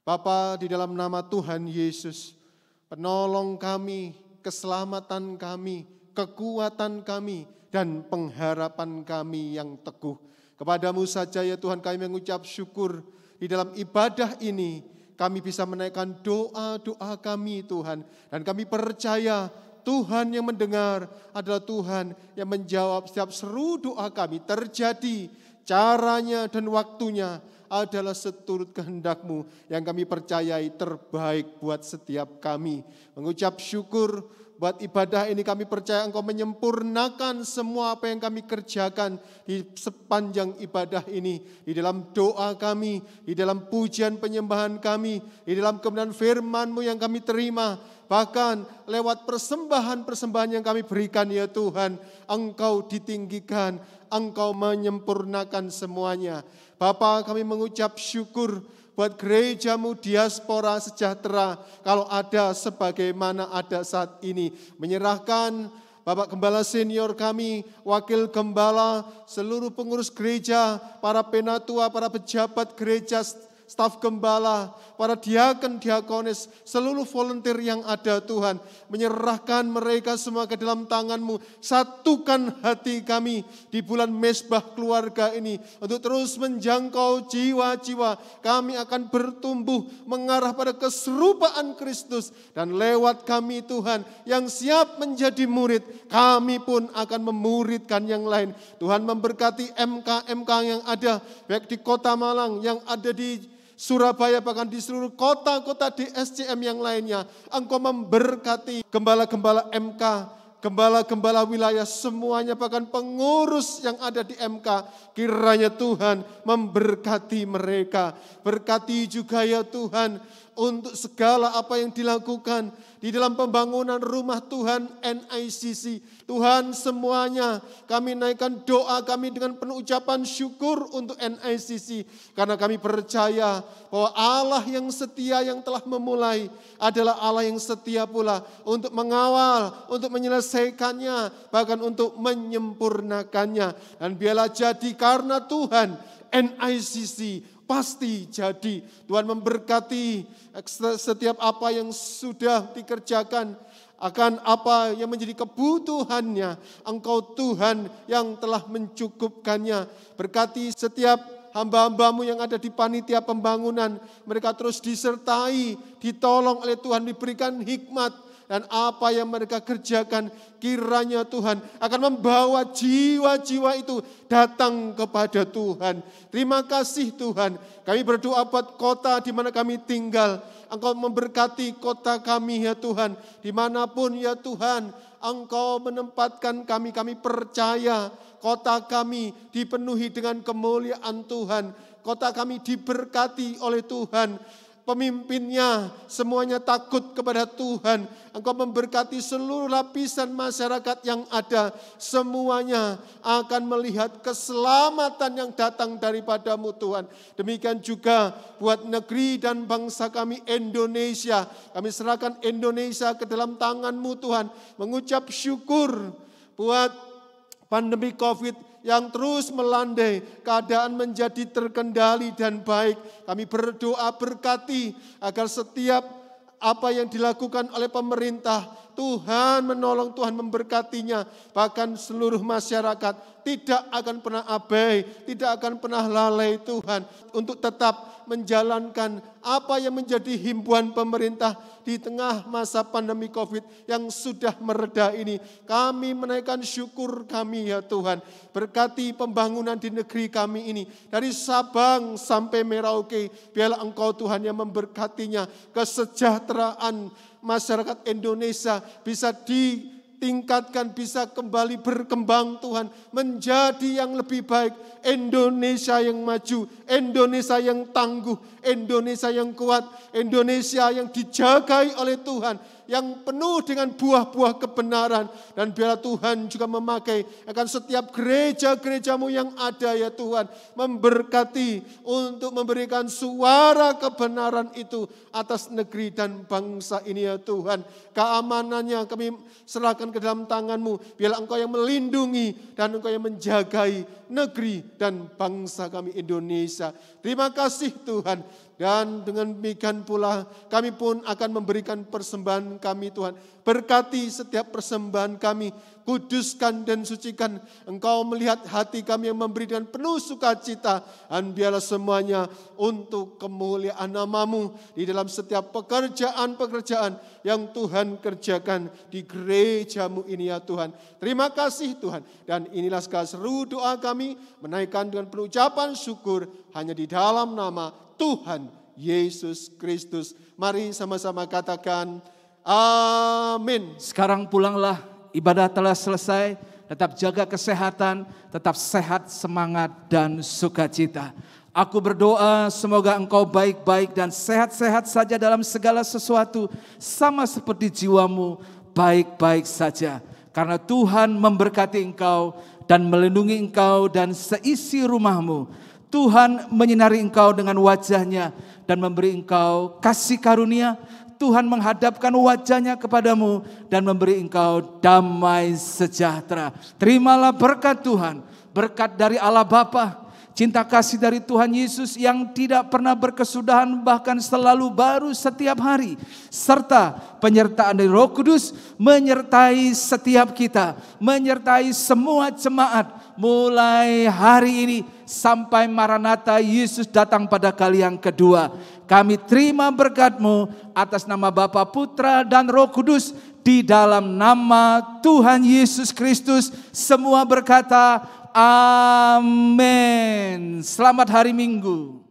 Bapa, di dalam nama Tuhan Yesus, penolong kami, keselamatan kami, kekuatan kami, dan pengharapan kami yang teguh. Kepadamu saja ya Tuhan kami mengucap syukur. Di dalam ibadah ini kami bisa menaikkan doa-doa kami Tuhan. Dan kami percaya Tuhan yang mendengar adalah Tuhan yang menjawab setiap seru doa kami. Terjadi caranya dan waktunya adalah seturut kehendak-Mu yang kami percayai terbaik buat setiap kami. Mengucap syukur buat ibadah ini kami percaya Engkau menyempurnakan semua apa yang kami kerjakan di sepanjang ibadah ini. Di dalam doa kami, di dalam pujian penyembahan kami, di dalam kebenaran firman-Mu yang kami terima. Bahkan lewat persembahan-persembahan yang kami berikan ya Tuhan, Engkau ditinggikan, Engkau menyempurnakan semuanya. Bapa, kami mengucap syukur buat gereja-Mu Diaspora Sejahtera, kalau ada sebagaimana ada saat ini. Menyerahkan Bapak Gembala Senior kami, Wakil Gembala, seluruh pengurus gereja, para penatua, para pejabat gereja, staf gembala, para diaken, diakonis, seluruh volunteer yang ada Tuhan. Menyerahkan mereka semua ke dalam tangan-Mu. Satukan hati kami di bulan Mezbah keluarga ini. Untuk terus menjangkau jiwa-jiwa. Kami akan bertumbuh mengarah pada keserupaan Kristus. Dan lewat kami Tuhan yang siap menjadi murid, kami pun akan memuridkan yang lain. Tuhan memberkati MK-MK yang ada, baik di Kota Malang, yang ada di Surabaya, bahkan di seluruh kota-kota di SCM yang lainnya. Engkau memberkati gembala-gembala MK, gembala-gembala wilayah semuanya, bahkan pengurus yang ada di MK. Kiranya Tuhan memberkati mereka. Berkati juga ya Tuhan untuk segala apa yang dilakukan di dalam pembangunan rumah Tuhan NICC. Tuhan semuanya kami naikkan doa kami dengan penuh ucapan syukur untuk NICC. Karena kami percaya bahwa Allah yang setia yang telah memulai adalah Allah yang setia pula untuk mengawal, untuk menyelesaikannya, bahkan untuk menyempurnakannya. Dan biarlah jadi karena Tuhan NICC pasti jadi. Tuhan memberkati setiap apa yang sudah dikerjakan. akan apa yang menjadi kebutuhannya. Engkau Tuhan yang telah mencukupkannya. Berkati setiap hamba-hambamu yang ada di panitia pembangunan. Mereka terus disertai, ditolong oleh Tuhan, diberikan hikmat. Dan apa yang mereka kerjakan, kiranya Tuhan akan membawa jiwa-jiwa itu datang kepada Tuhan. Terima kasih Tuhan. Kami berdoa buat kota di mana kami tinggal. Engkau memberkati kota kami ya Tuhan. Dimanapun ya Tuhan, Engkau menempatkan kami. Kami percaya kota kami dipenuhi dengan kemuliaan Tuhan. Kota kami diberkati oleh Tuhan. Pemimpinnya semuanya takut kepada Tuhan. Engkau memberkati seluruh lapisan masyarakat yang ada. Semuanya akan melihat keselamatan yang datang daripadamu Tuhan. Demikian juga buat negeri dan bangsa kami Indonesia. Kami serahkan Indonesia ke dalam tangan-Mu Tuhan. Mengucap syukur buat pandemi COVID yang terus melandai, keadaan menjadi terkendali dan baik. Kami berdoa berkati agar setiap apa yang dilakukan oleh pemerintah, Tuhan menolong, Tuhan memberkatinya. Bahkan seluruh masyarakat tidak akan pernah abai, tidak akan pernah lalai Tuhan. Untuk tetap menjalankan apa yang menjadi himbauan pemerintah di tengah masa pandemi COVID yang sudah mereda ini. Kami menaikkan syukur kami ya Tuhan. Berkati pembangunan di negeri kami ini. Dari Sabang sampai Merauke. Biarlah Engkau Tuhan yang memberkatinya. Kesejahteraan masyarakat Indonesia bisa ditingkatkan, bisa kembali berkembang Tuhan. Menjadi yang lebih baik. Indonesia yang maju, Indonesia yang tangguh, Indonesia yang kuat, Indonesia yang dijagai oleh Tuhan, yang penuh dengan buah-buah kebenaran. Dan biarlah Tuhan juga memakai akan setiap gereja-gerejamu yang ada ya Tuhan. Memberkati untuk memberikan suara kebenaran itu atas negeri dan bangsa ini ya Tuhan. Keamanannya kami serahkan ke dalam tangan-Mu. Biarlah Engkau yang melindungi dan Engkau yang menjagai negeri dan bangsa kami Indonesia. Terima kasih Tuhan. Dan dengan demikian pula kami pun akan memberikan persembahan kami Tuhan. Berkati setiap persembahan kami, kuduskan dan sucikan. Engkau melihat hati kami yang memberi dengan penuh sukacita. Dan biarlah semuanya untuk kemuliaan nama-Mu di dalam setiap pekerjaan-pekerjaan yang Tuhan kerjakan di gereja-Mu ini ya Tuhan. Terima kasih Tuhan. Dan inilah segala seru doa kami menaikkan dengan penuh ucapan syukur hanya di dalam nama Tuhan Yesus Kristus. Mari sama-sama katakan amin. Sekarang pulanglah, ibadah telah selesai. Tetap jaga kesehatan, tetap sehat, semangat, dan sukacita. Aku berdoa semoga engkau baik-baik dan sehat-sehat saja dalam segala sesuatu. Sama seperti jiwamu baik-baik saja. Karena Tuhan memberkati engkau dan melindungi engkau dan seisi rumahmu. Tuhan menyinari engkau dengan wajah-Nya dan memberi engkau kasih karunia. Tuhan menghadapkan wajah-Nya kepadamu dan memberi engkau damai sejahtera. Terimalah berkat Tuhan, berkat dari Allah Bapa, cinta kasih dari Tuhan Yesus yang tidak pernah berkesudahan bahkan selalu baru setiap hari. Serta penyertaan dari Roh Kudus menyertai setiap kita, menyertai semua jemaat mulai hari ini sampai Maranatha Yesus datang pada kali yang kedua. Kami terima berkat-Mu atas nama Bapa, Putra, dan Roh Kudus di dalam nama Tuhan Yesus Kristus. Semua berkata amin. Selamat hari Minggu.